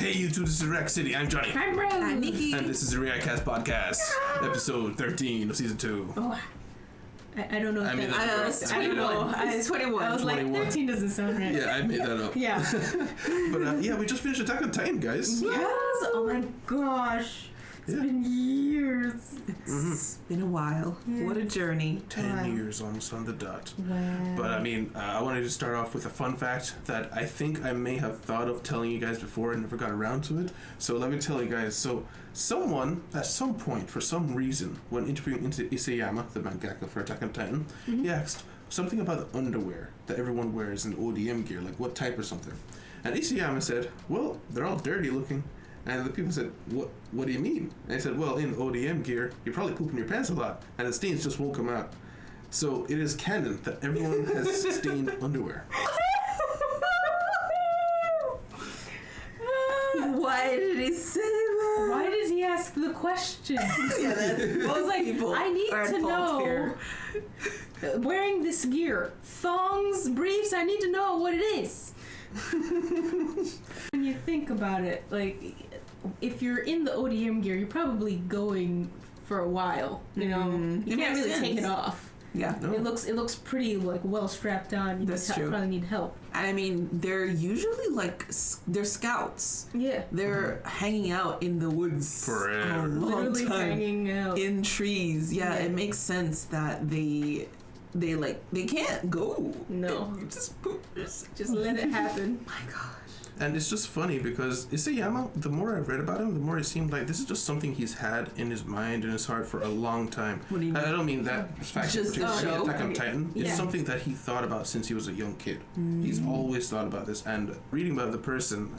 Hey YouTube, this is React City. I'm Johnny. I'm Rose. I'm Nikki. And this is the Reactcast Podcast, episode 13 of season 2. Oh, I don't know if It's 21. It's 21. I was 21. like, 13 doesn't sound right. Yeah, I made that up. Yeah. But yeah, we just finished Attack on Titan, guys. Yes. Oh my gosh. It's Yeah. been years. It's been a while. Yeah. What a journey. 10 years almost on the dot. Wow. But I mean, I wanted to start off with a fun fact that I think I may have thought of telling you guys before and never got around to it. So let me tell you guys. So someone, at some point, for some reason, when interviewing Isayama, the mangaka for Attack on Titan, he asked something about the underwear that everyone wears in ODM gear, like what type or something. And Isayama said, well, they're all dirty looking. And the people said, what do you mean? And I said, well, in ODM gear, you're probably pooping your pants a lot, and the stains just won't come out. So it is canon that everyone has stained underwear. Why did he say that? Why did he ask the question? I was like, I need to know. Wearing this gear, thongs, briefs, I need to know what it is. When you think about it, like, if you're in the ODM gear, you're probably going for a while, you know? You It can't makes really take sense. it off. Yeah. No. It looks pretty, like, well strapped on. You That's true. probably need help. I mean, they're usually like, they're scouts. Yeah. They're hanging out in the woods Forever. a long Literally time. hanging out. In trees. Yeah, Yeah. it makes sense that they can't go. No. You just poop. Just let it happen. My gosh. And it's just funny because Isayama, the more I read about him, the more it seemed like this is just something he's had in his mind and his heart for a long time. What do you mean? I don't mean that fact in Just the particular. show? Attack on Titan. It's Yeah. something that he thought about since he was a young kid. He's always thought about this. And reading about the person,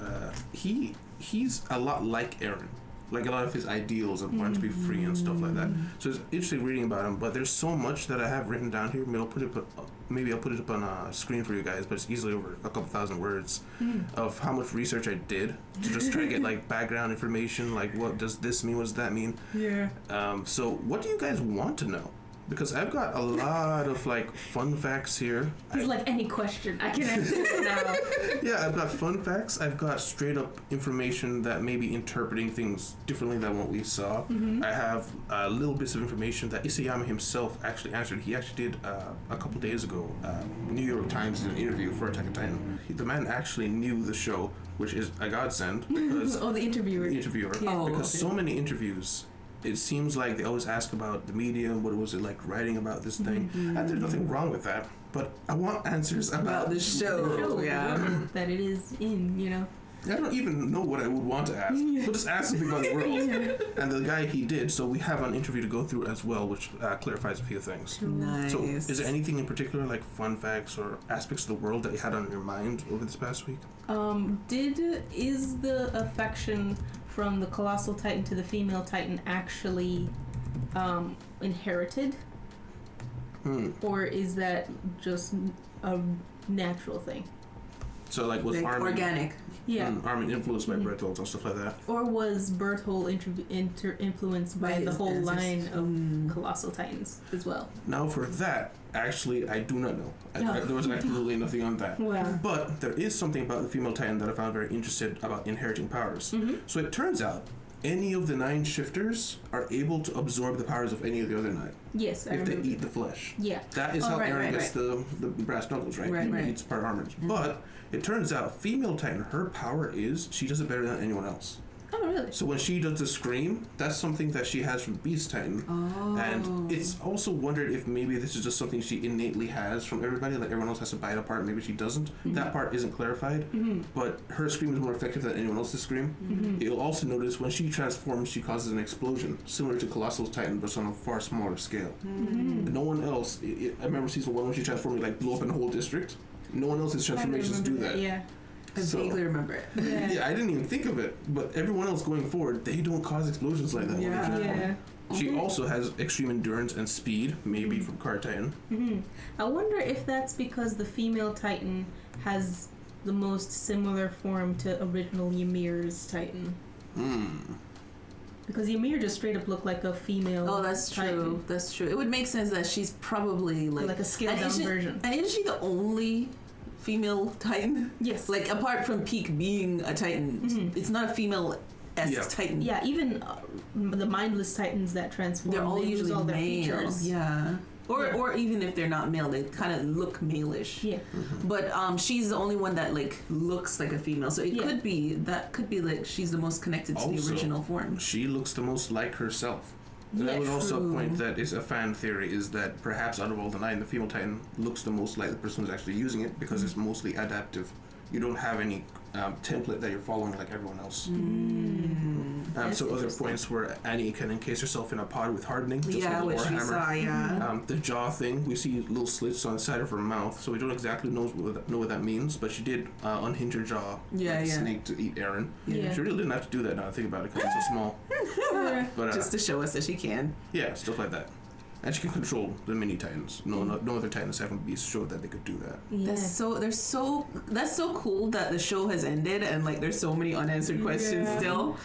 he's a lot like Eren. Like a lot of his ideals of wanting to be free and stuff like that. So it's interesting reading about him. But there's so much that I have written down here. Maybe I'll put it up on a screen for you guys. But it's easily over a couple thousand words of how much research I did to just try to get like background information. Like what does this mean? What does that mean? Yeah. So what do you guys want to know? Because I've got a lot of like fun facts here. He's like, any question, I can answer it now. Yeah, I've got fun facts. I've got straight up information that may be interpreting things differently than what we saw. I have little bits of information that Isayama himself actually answered. He actually did a couple days ago. New York Times did an interview for Attack on Titan. The man actually knew the show, which is a godsend because Oh, the interviewer. the interviewer. Yeah. Oh, Because okay. so many interviews. It seems like they always ask about the medium, what was it like writing about this thing, and there's nothing wrong with that. But I want answers about the show. Show Yeah. that it is in, you know. I don't even know what I would want to ask. But just ask something about the world. And the guy he did, so we have an interview to go through as well, which clarifies a few things. Nice. So, is there anything in particular, like fun facts or aspects of the world that you had on your mind over this past week? Is the affection from the colossal titan to the female titan actually inherited? Or is that just a natural thing? So, like, was Like Armin organic. Yeah. Armin influenced by Bertolt and stuff like that? Or was Berthold influenced by By the his whole ancestors. line of colossal titans as well? Now, for that, actually, I do not know. There was absolutely nothing on that. Wow. But there is something about the female titan that I found very interesting about inheriting powers. So it turns out any of the 9 shifters are able to absorb the powers of any of the other 9 Yes, I if they remember. eat the flesh. Yeah. That is how right, Eren right, gets the brass knuckles, right? Right, He right. eats part armors. But it turns out female titan, her power is she does it better than anyone else. Oh, really? So when she does the scream, that's something that she has from Beast Titan. Oh. And it's also wondered if maybe this is just something she innately has from everybody, like everyone else has to buy it apart, maybe she doesn't. That part isn't clarified, but her scream is more effective than anyone else's scream. You'll also notice when she transforms, she causes an explosion, similar to Colossal Titan, but on a far smaller scale. No one else, I remember season 1 when she transformed, it like blew up in the whole district. No one else's transformations do that. Yeah. I So- vaguely remember it. Yeah. Yeah, I didn't even think of it, but everyone else going forward, they don't cause explosions like that when they Yeah. transform. Yeah. She also has extreme endurance and speed, maybe from Car Titan. I wonder if that's because the female titan has the most similar form to original Ymir's titan. Because Ymir just straight up looked like a female. Oh, that's titan. true. That's true. It would make sense that she's probably like Like a scaled and down isn't- version. And isn't she the only female Titan. Yes. Like apart from Peak being a Titan, it's not a female-esque Yeah. Titan. Yeah, even the mindless Titans that transform, They're all they lose usually all their male. features. Yeah. Yeah. Or even if they're not male, they kind of look male-ish. Yeah. But she's the only one that like looks like a female, so it Yeah. could be like she's the most connected to the Also, original form. She looks the most like herself. Yeah, That was also a true. point that is a fan theory, is that perhaps out of all the 9, the female Titan looks the most like the person who's actually using it because it's mostly adaptive. You don't have any template that you're following like everyone else. That's So other interesting. points where Annie can encase herself in a pod with hardening, just Yeah, like which a we Warhammer. saw. Yeah. The jaw thing, we see little slits on the side of her mouth, so we don't exactly know what that means, but she did unhinge her jaw Yeah, like a yeah. snake to eat Eren. Yeah. She really didn't have to do that now I think about it because it's so small. Yeah. But Just to show us that she can. yeah, stuff like that. And she can control the mini Titans. No other Titans haven't been showed that they could do that. Yeah. That's so cool that the show has ended and like there's so many unanswered questions Yeah. still.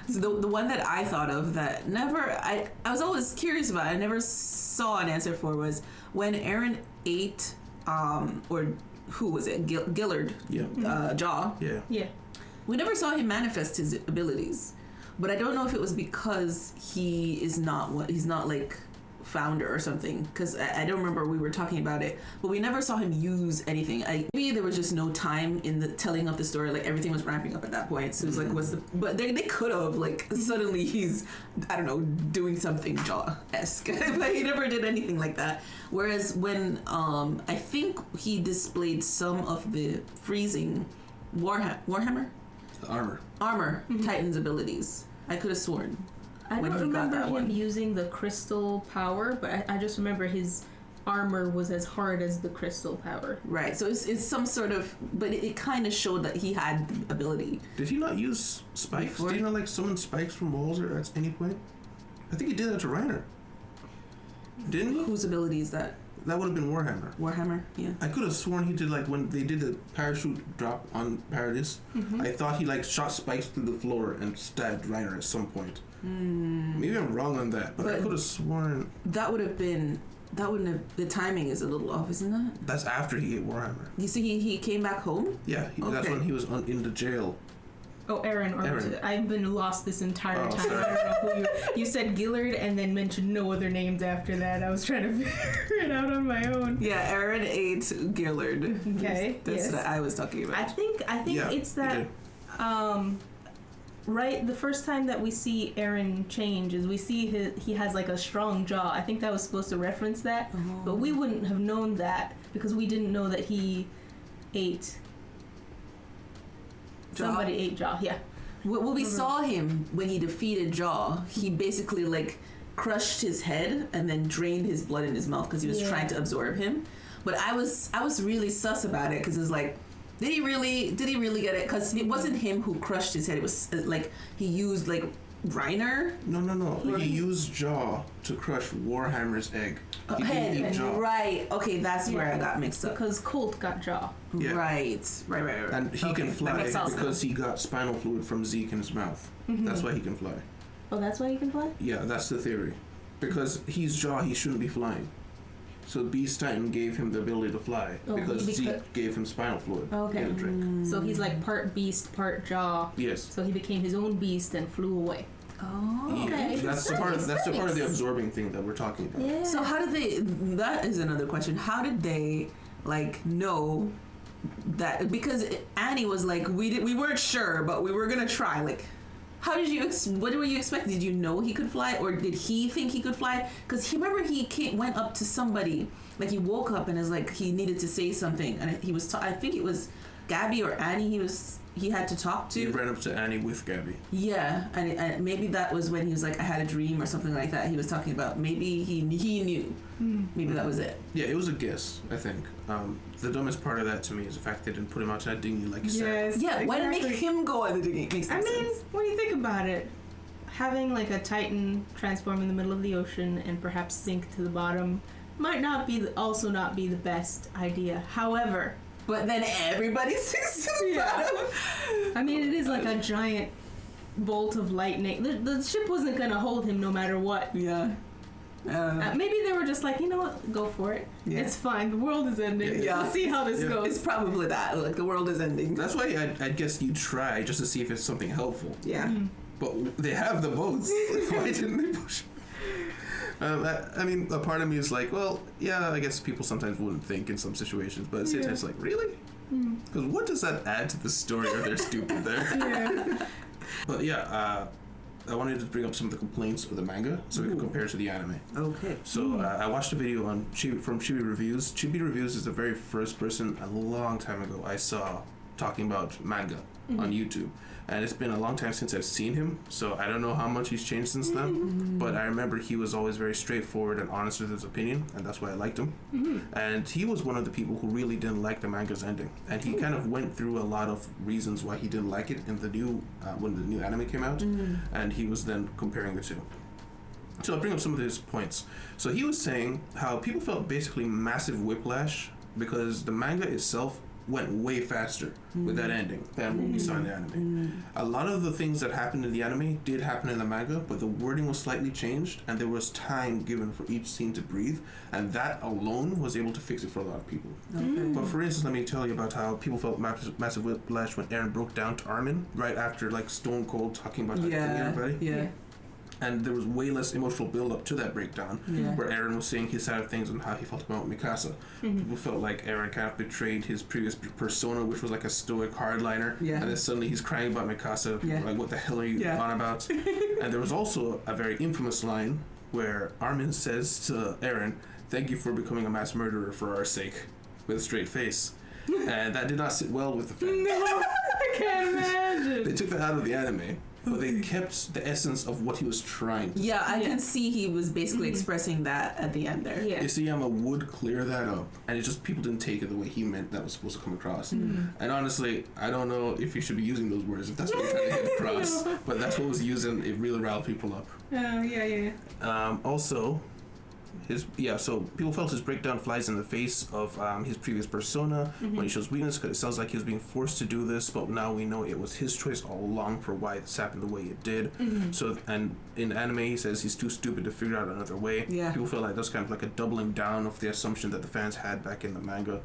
So the one that I thought of that I was always curious about, I never saw an answer for, was when Eren ate or who was it, Gillard Yeah. Jaw. Yeah. Yeah. We never saw him manifest his abilities, but I don't know if it was because he's not like founder or something, because I don't remember, we were talking about it, but we never saw him use anything. Maybe there was just no time in the telling of the story, like everything was ramping up at that point, so it was like but they could have like suddenly he's, I don't know, doing something Jaw-esque but he never did anything like that. Whereas when I think he displayed some of the freezing Warhammer The armor. Titan's abilities, I could have sworn. I when don't he got remember that him one. using the crystal power, but I just remember his armor was as hard as the crystal power. Right, so it's some sort of, but it kind of showed that he had the ability. Did he not use spikes? Before? Did he not like summon spikes from walls or at any point? I think he did that to Reiner. Didn't he? Whose ability is that? That would have been Warhammer. Warhammer? Yeah. I could have sworn he did, like when they did the parachute drop on Paradis. I thought he like shot spikes through the floor and stabbed Reiner at some point. Maybe I'm wrong on that, but I But- could have sworn That wouldn't have, the timing is a little off, isn't that? that's after he ate Warhammer. You see, he came back home? Yeah, that's Okay. when he was in the jail. Oh, Eren. Eren. I've been lost this entire Oh, time. sorry. I don't know who you said Gillard and then mentioned no other names after that. I was trying to figure it out on my own. Yeah, Eren ate Gillard. Okay, That's yes. what I was talking I about. think Yeah, it's he that right, the first time that we see Eren change is we see he has like a strong jaw. I think that was supposed to reference that, but we wouldn't have known that because we didn't know that he ate. Jaw? Somebody ate jaw. Yeah. Well, we saw him when he defeated Jaw. He basically like crushed his head and then drained his blood in his mouth because he was Yeah. trying to absorb him. But I was really sus about it because it's like, did he really get it? Because it wasn't him who crushed his head. It was like he used like Reiner. No. He used Jaw to crush Warhammer's egg. He Head. didn't eat Jaw. Right. Okay, that's where I Yeah. got mixed up. Because Colt got jaw. Yeah. Right. And he Okay, can that fly makes sense. because he got spinal fluid from Zeke in his mouth. That's why he can fly. Oh, that's why he can fly? Yeah, that's the theory. Because he's Jaw, he shouldn't be flying. So Beast Titan gave him the ability to fly Oh, because because- Zeke gave him spinal fluid. Okay. In a drink. So he's like part beast, part jaw. Yes. So he became his own beast and flew away. Oh. Yeah, Okay. that's the part. That's the part of the absorbing thing that we're talking about. Yeah. So how did they? That is another question. How did they like know that? Because Annie was like, we weren't sure, but we were gonna try. Like, how did you? What were you expecting? Did you know he could fly, or did he think he could fly? Because he remember went up to somebody. Like he woke up and is like he needed to say something, and he was. I think it was Gabby or Annie. He had to talk to. He ran up to Annie with Gabby. Yeah, and maybe that was when he was like, I had a dream or something like that. He was talking about maybe he knew. Maybe that was it. Yeah, it was a guess, I think. The dumbest part of that to me is the fact they didn't put him out to that dinghy like you said. Yes. Yeah, why didn't exactly. make him go on the dinghy? It makes no I mean, sense. when you think about it, having like a Titan transform in the middle of the ocean and perhaps sink to the bottom might also not be the best idea. However, But then everybody sinks to the bottom. I mean, it is like a giant bolt of lightning. The ship wasn't gonna hold him no matter what. Yeah. Maybe they were just like, you know what, go for it. Yeah. It's fine. The world is ending. Yeah. Let's see how this Yeah. goes. It's probably that. Like, the world is ending. That's why I guess you try just to see if it's something helpful. Yeah. But they have the votes. Why didn't they push? I mean, a part of me is like, well, yeah, I guess people sometimes wouldn't think in some situations, but at the same time, it's like, really? Because what does that add to the story if they're stupid there? Yeah. But yeah, I wanted to bring up some of the complaints of the manga so we can compare to the anime. Okay. So I watched a video on from Chibi Reviews. Chibi Reviews is the very first person a long time ago I saw talking about manga on YouTube. And it's been a long time since I've seen him, so I don't know how much he's changed since then. But I remember he was always very straightforward and honest with his opinion, and that's why I liked him. And he was one of the people who really didn't like the manga's ending. And he kind of went through a lot of reasons why he didn't like it in the new when the new anime came out. And he was then comparing the two. So I'll bring up some of his points. So he was saying how people felt basically massive whiplash because the manga itself went way faster with that ending than what we saw in the anime. A lot of the things that happened in the anime did happen in the manga, but the wording was slightly changed and there was time given for each scene to breathe, and that alone was able to fix it for a lot of people. Okay. But for instance, let me tell you about how people felt massive whiplash when Eren broke down to Armin right after like Stone Cold talking about how to kill everybody. Yeah. And there was way less emotional build up to that breakdown Yeah. where Eren was saying his side of things and how he felt about Mikasa. People felt like Eren kind of betrayed his previous persona, which was like a stoic hardliner. Yeah. And then suddenly he's crying about Mikasa. Yeah. Like, what the hell are you on about? And there was also a very infamous line where Armin says to Eren, "Thank you for becoming a mass murderer for our sake," with a straight face. And that did not sit well with the fans. No, I can't imagine. They took that out of the anime, but they kept the essence of what he was trying to Yeah, I Yeah. can see he was basically expressing that at the end there. Yeah. Isayama would clear that up, and it just people didn't take it the way he meant that was supposed to come across. And honestly, I don't know if you should be using those words if that's what you're trying to get across, but that's what was used, and it really riled people up. Yeah. Also, so people felt his breakdown flies in the face of his previous persona when he shows weakness, because it sounds like he was being forced to do this, but now we know it was his choice all along for why this happened the way it did. So, and in anime he says he's too stupid to figure out another way. Yeah. People feel like that's kind of like a doubling down of the assumption that the fans had back in the manga.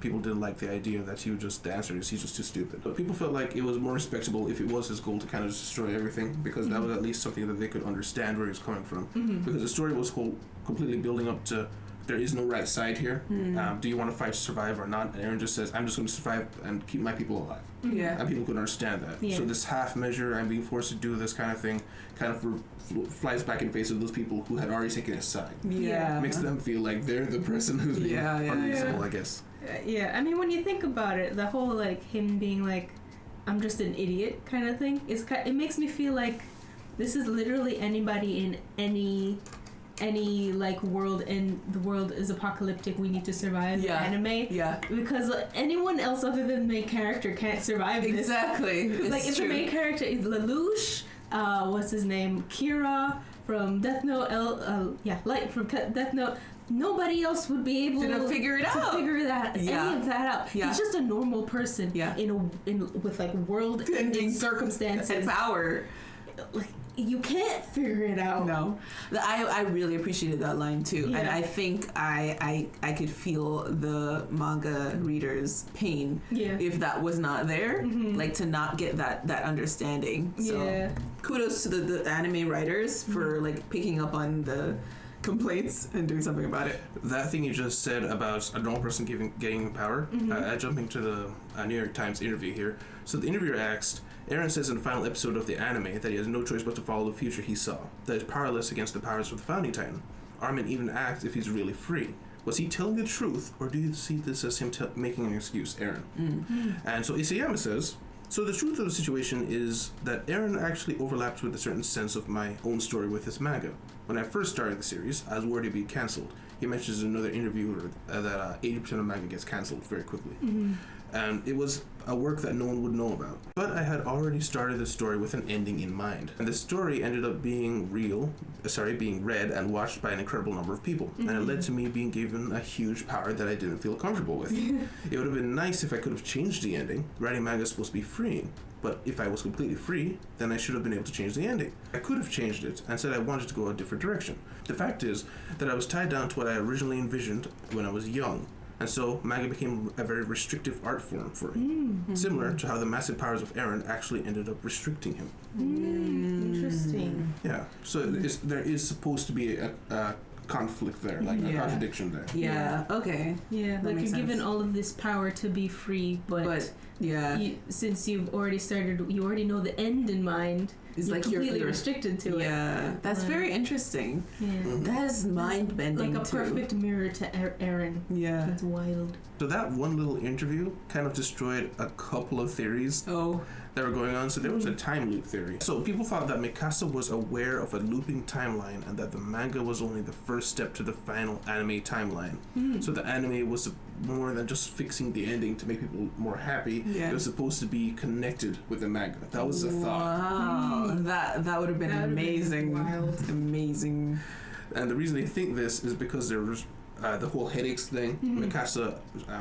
People didn't like the idea that he would just, the answer is he's just too stupid. But people felt like it was more respectable if it was his goal to kind of just destroy everything, because that was at least something that they could understand where he was coming from. Because the story was completely building up to there is no right side here. Do you want to fight to survive or not? And Eren just says, I'm just going to survive and keep my people alive. Yeah. And people could understand that. Yeah. So this half measure, I'm being forced to do this kind of thing, kind of flies back in the face of those people who had already taken his side. Yeah. Makes them feel like they're the person who's being unreasonable, I guess. Yeah, I mean, when you think about it, the whole like him being like, "I'm just an idiot" kind of thing, it makes me feel like this is literally anybody in any like world, and the world is apocalyptic, we need to survive anime. Yeah. Because anyone else other than the main character can't survive this. Exactly. Like if the main character is Lelouch, what's his name, Kira from Death Note, Light from Death Note. Nobody else would be able to figure it out. Figure that any of that out. Yeah. He's just a normal person. Yeah. With like world-ending circumstances and power. Like you can't figure it out. No, I really appreciated that line too, and I think I could feel the manga readers' pain if that was not there, like to not get that understanding. So kudos to the anime writers for like picking up on the complaints and doing something about it. That thing you just said about a normal person getting power, jumping to the New York Times interview here. So the interviewer asked, Eren says in the final episode of the anime that he has no choice but to follow the future he saw, that he's powerless against the powers of the Founding Titan. Armin even asks if he's really free. Was he telling the truth, or do you see this as him making an excuse, Eren? And so Isayama says, so the truth of the situation is that Eren actually overlaps with a certain sense of my own story with his manga. When I first started the series, I was worried it'd be cancelled. He mentions in another interview that 80% of manga gets cancelled very quickly. and it was a work that no one would know about. But I had already started the story with an ending in mind, and the story ended up being being read and watched by an incredible number of people, and it led to me being given a huge power that I didn't feel comfortable with. It would have been nice if I could have changed the ending. Writing manga is supposed to be freeing, but if I was completely free, then I should have been able to change the ending. I could have changed it and said I wanted to go a different direction. The fact is that I was tied down to what I originally envisioned when I was young, and so manga became a very restrictive art form for me, similar to how the massive powers of Eren actually ended up restricting him. Interesting. Yeah, so there is supposed to be a conflict there, like a contradiction there. Yeah. Okay. Yeah, That like makes you're given sense. all of this power to be free, but Yeah. since you've already started, you already know the end in mind. It's You're like completely you're restricted to it. Yeah. That's Right. very interesting. Yeah. That is mind bending. Like a perfect mirror to Eren. Yeah. That's wild. So that one little interview kind of destroyed a couple of theories Oh. that were going on. So there was a time loop theory. So people thought that Mikasa was aware of a looping timeline and that the manga was only the first step to the final anime timeline. So the anime was more than just fixing the ending to make people more happy. Yeah. It was supposed to be connected with the manga. That was the thought. Wow. That would have been That would've been amazing. wild. Amazing. And the reason they think this is because there was the whole headaches thing. Mikasa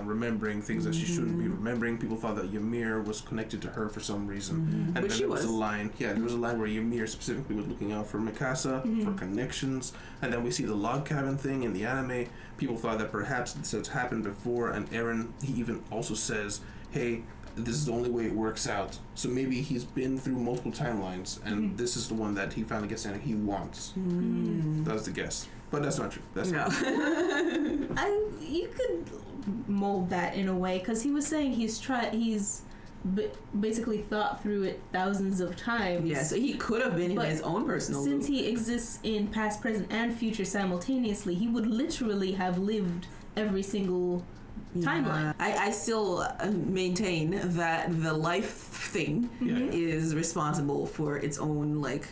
remembering things that she shouldn't be remembering. People thought that Ymir was connected to her for some reason. And But then she there was was. a line. Yeah, there was a line where Ymir specifically was looking out for Mikasa for connections. And then we see the log cabin thing in the anime. People thought that perhaps this has happened before. And Eren, he even also says, hey, this is the only way it works out. So maybe he's been through multiple timelines, and this is the one that he finally gets in and he wants. That's the guess. But that's not true. That's No. You could mold that in a way, because he was saying he's basically thought through it thousands of times. Yeah, so he could have been in But his own personal Since loop. he exists in past, present, and future simultaneously, he would literally have lived every single timeline. I still maintain that the life thing Yeah. is responsible for its own like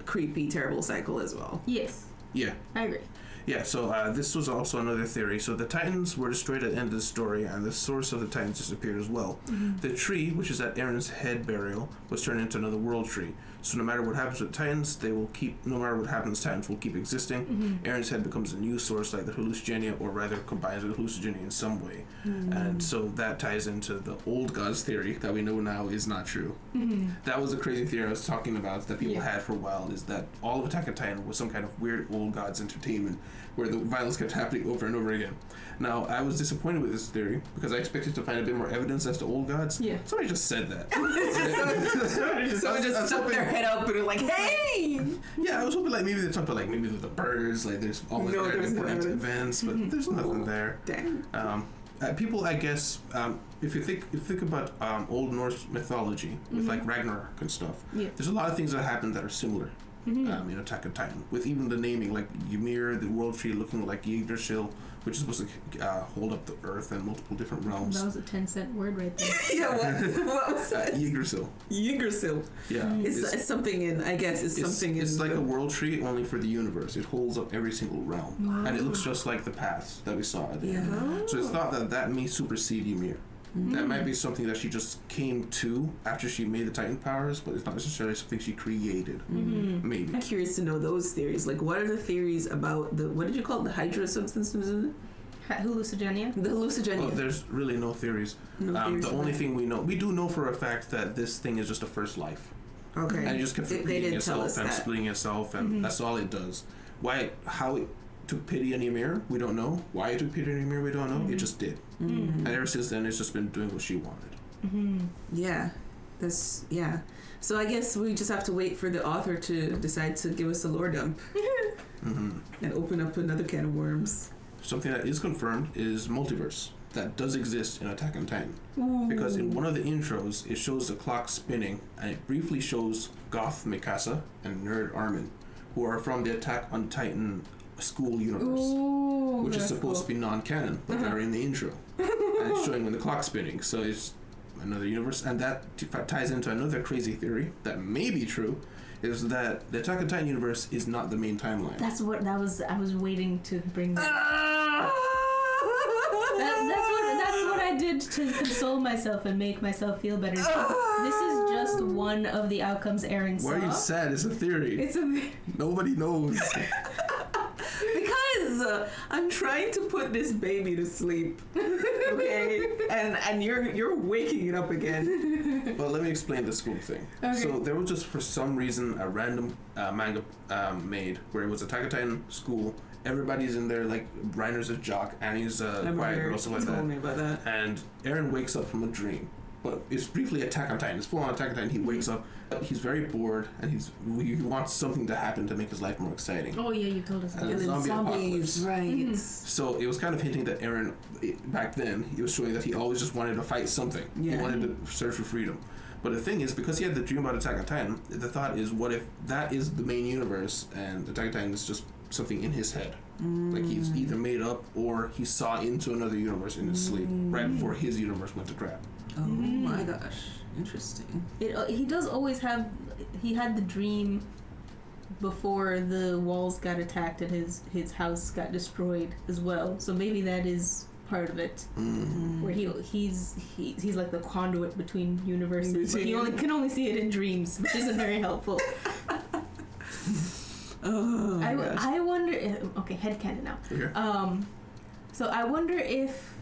creepy, terrible cycle as well. Yes, Yeah. I agree. Yeah, so this was also another theory. So the Titans were destroyed at the end of the story, and the source of the Titans disappeared as well. The tree, which is at Eren's head burial, was turned into another world tree. So no matter what happens with Titans, no matter what happens, Titans will keep existing. Eren's head becomes a new source, like the hallucigenia, or rather combines with hallucigenia in some way. And so that ties into the old gods theory that we know now is not true. That was a crazy theory I was talking about that people had for a while, is that all of Attack on Titan was some kind of weird old gods entertainment where the violence kept happening over and over again. Now, I was disappointed with this theory because I expected to find a bit more evidence as to old gods. Yeah. Somebody just said that. Someone just stuck their head up and were like, "Hey!" Yeah, I was hoping like maybe they talked about like maybe the birds, like there's always No, very there's no important evidence. events, but there's nothing there. Dang. People, I guess, if you think about Old Norse mythology with like Ragnarok and stuff, Yeah. there's a lot of things that happen that are similar in Attack on Titan. With even the naming, like Ymir, the world tree looking like Yggdrasil, which is supposed to hold up the earth and multiple different realms. That was a 10-cent word right there. Yeah, what was that? Yggdrasil. Yggdrasil. Yeah. It's something in, I guess, it's something It's in. like a world tree only for the universe. It holds up every single realm, and it looks just like the paths that we saw at the end. Yeah. So it's thought that may supersede Ymir. That might be something that she just came to after she made the Titan powers, but it's not necessarily something she created. Maybe. I'm curious to know those theories. Like, what are the theories about the, what did you call it? The Hydra substance? Hallucigenia? The hallucigenia. Oh, there's really no theories. No theories The for only that. thing we do know for a fact that this thing is just a first life. Okay. And it just kept They repeating did tell itself us and that. splitting itself, and that's all it does. How it took pity on Ymir, we don't know. Why it took pity on Ymir, we don't know. It just did. And ever since then, it's just been doing what she wanted. Yeah. Yeah. So I guess we just have to wait for the author to decide to give us a lore dump and open up another can of worms. Something that is confirmed is multiverse that does exist in Attack on Titan. Because in one of the intros, it shows the clock spinning, and it briefly shows Goth Mikasa and Nerd Armin, who are from the Attack on Titan school universe, which is supposed to be non-canon, but they're in the intro, and it's showing when the clock's spinning. So it's another universe, and that ties into another crazy theory that may be true, is that the Attack on Titan universe is not the main timeline. I was waiting to bring that. That's what I I did to console myself and make myself feel better. This is just one of the outcomes Aaron saw. Why are you sad? It's a theory. It's a Nobody knows. Because I'm trying to put this baby to sleep, okay, and you're waking it up again. Well, let me explain the school thing. Okay. So there was just for some reason a random manga made where it was Attack on Titan school. Everybody's in there, like Reiner's a jock, Annie's a quiet girl, stuff like that. Me about that. And Eren wakes up from a dream, but it's briefly Attack on Titan. It's full on Attack on Titan. He wakes up, he's very bored, and he wants something to happen to make his life more exciting. Oh yeah, you told us. And That. then zombie apocalypse. right? Mhm. So it was kind of hinting that Eren, back then, he was showing that he always just wanted to fight something. He Yeah. wanted to search for freedom. But the thing is, because he had the dream about Attack on Titan, the thought is, what if that is the main universe and Attack on Titan is just something in his head? Like he's either made up or he saw into another universe in his sleep right before his universe went to crap. Oh my gosh, interesting. He does always have. He had the dream before the walls got attacked and his house got destroyed as well. So maybe that is part of it, where he's like the conduit between universes. But he can only see it in dreams, which isn't very helpful. Oh my gosh. I wonder. Okay, headcanon now. Okay. So I wonder if,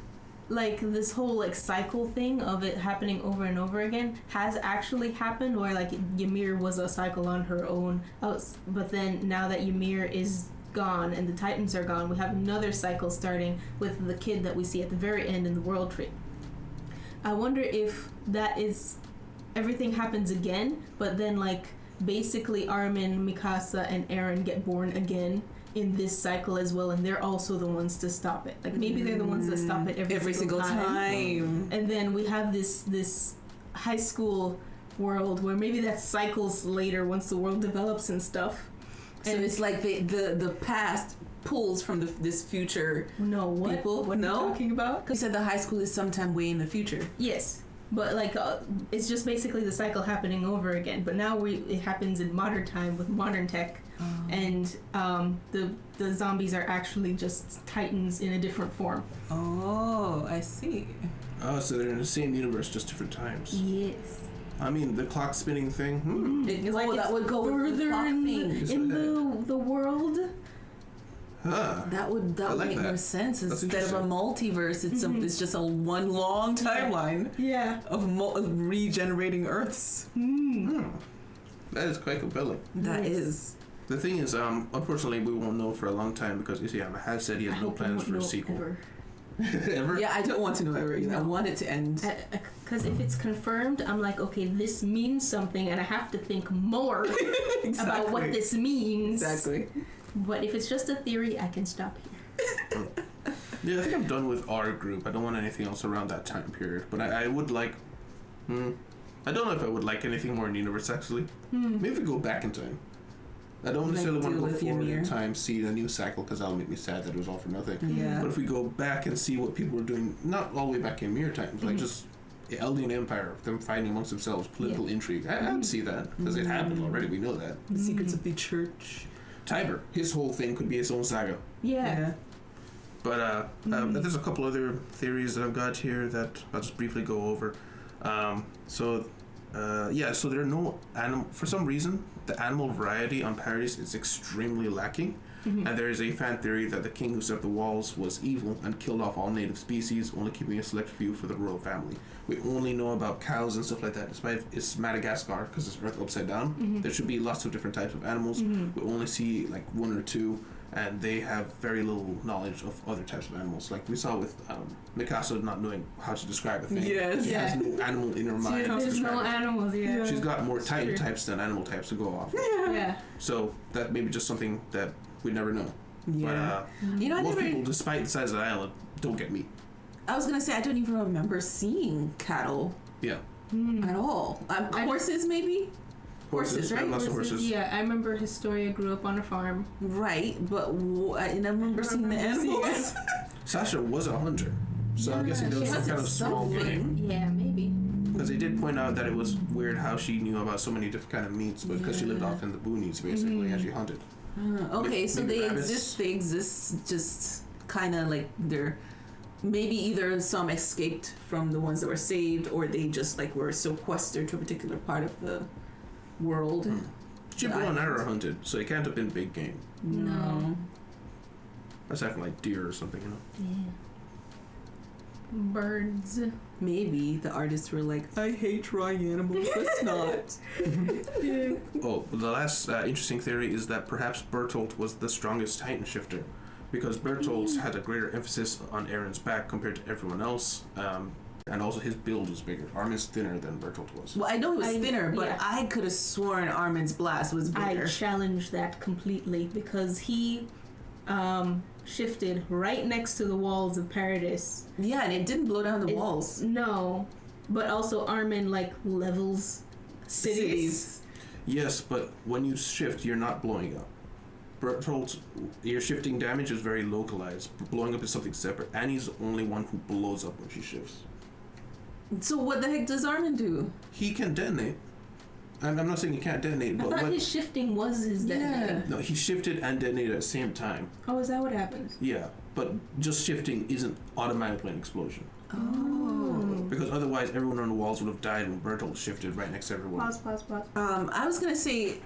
like, this whole like cycle thing of it happening over and over again has actually happened, or like Ymir was a cycle on her own. But then now that Ymir is gone and the Titans are gone, we have another cycle starting with the kid that we see at the very end in the World Tree. I wonder if that is everything happens again, but then like basically Armin, Mikasa, and Eren get born again in this cycle as well, and they're also the ones to stop it. Like maybe they're the ones that stop it every single time. And then we have this high school world where maybe that cycles later once the world develops and stuff. So And it's like the past pulls from this future. no, what? People? What are No? you talking about? You said the high school is sometime way in the future. Yes, but like it's just basically the cycle happening over again. But now it happens in modern time with modern tech, and the zombies are actually just Titans in a different form. Oh, I see. Oh, so they're in the same universe, just different times. Yes. I mean, the clock spinning thing. It's like that would go with the further clock in, thing. the world. Huh. That would like make that. more sense. That's Instead of a multiverse, it's just a one long timeline Yeah. of regenerating Earths. That is quite compelling. That Yes. is. The thing is, unfortunately, we won't know for a long time because Isayama has said he has no plans for a sequel. Ever? Yeah, I don't want to know ever. I No. want it to end. Because if it's confirmed, I'm like, okay, this means something, and I have to think more about what this means. Exactly. But if it's just a theory, I can stop here. Yeah, I think I'm done with our group. I don't want anything else around that time period. But I would like... I don't know if I would like anything more in the universe, actually. Maybe if we go back in time. I don't necessarily want to deal go with forward in Ymir. time, see a new cycle, because that'll make me sad that it was all for nothing. Yeah. But if we go back and see what people were doing, not all the way back in Ymir times, like just the Eldian Empire, them fighting amongst themselves, political intrigue. I'd see that, because it happened already, we know that. The secrets of the church. Tiber, his whole thing could be its own saga. Yeah. But there's a couple other theories that I've got here that I'll just briefly go over. So there are no animal. For some reason, the animal variety on Paradise is extremely lacking. And there is a fan theory that the king who set up the walls was evil and killed off all native species, only keeping a select few for the royal family. We only know about cows and stuff like that, despite it's Madagascar, because it's Earth upside down. There should be lots of different types of animals. We only see like one or two, and they have very little knowledge of other types of animals. Like we saw with Mikasa not knowing how to describe a thing. Yes. She has no animal in her mind. to There's describe no it. animals, yeah. She's got more Titan True. types than animal types to go off. Yeah. So that may be just something that we never know. Yeah. But You know, I most never. people, despite the size of the island, don't get meat. I was gonna say I don't even remember seeing cattle Yeah. at all. Horses, maybe. Horses, right? Lots of horses. Yeah, I remember Historia grew up on a farm. Right, but and I remember seeing the animals. Sasha was a hunter. So I'm Yeah, guessing there was she some was kind of small something. game. Yeah, maybe. Because they did point out that it was weird how she knew about so many different kind of meats, but because she lived off in the boonies, basically, and she hunted. Okay, so Maybe they rabbits. exist. They exist just kind of like they're maybe either some escaped from the ones that were saved, or they just like were sequestered to a particular part of the world. She and an arrow hunted, so it can't have been big game. No. That's acting like deer or something, you know. Yeah. Birds. Maybe the artists were like, I hate trying animals. Let's not. Yeah. Oh, the last interesting theory is that perhaps Bertolt was the strongest Titan shifter, because Bertolt had a greater emphasis on Aaron's back compared to everyone else, and also his build was bigger. Armin's thinner than Bertolt was. Well, I know it was thinner, but yeah. I could have sworn Armin's blast was bigger. I challenge that completely because he shifted right next to the walls of Paradis. Yeah, and it didn't blow down the walls. No, but also Armin like levels cities. Yes, but when you shift, you're not blowing up. Bertolt, your shifting damage is very localized. Blowing up is something separate. Annie's the only one who blows up when she shifts. So what the heck does Armin do? He can detonate. I'm not saying he can't detonate, I but thought what, his shifting was his detonator. no, he shifted and detonated at the same time. Oh, is that what happens? Yeah, but just shifting isn't automatically an explosion. Oh. Because otherwise, everyone on the walls would have died when Bertolt shifted right next to everyone. Pause. I was gonna say,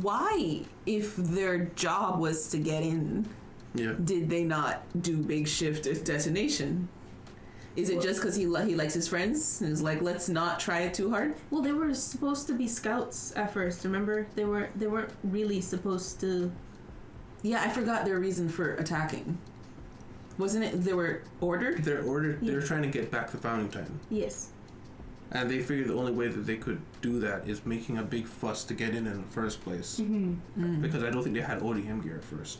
why, if their job was to get in, Yeah. did they not do big shift as detonation? Is it just because he likes his friends and is like, let's not try it too hard? Well, they were supposed to be scouts at first. Remember, they weren't really supposed to. Yeah, I forgot their reason for attacking. Wasn't it they were ordered? They're ordered. Yeah. They're trying to get back the Founding Titan, Yes. and they figured the only way that they could do that is making a big fuss to get in the first place. Mm-hmm. Because I don't think they had ODM gear at first,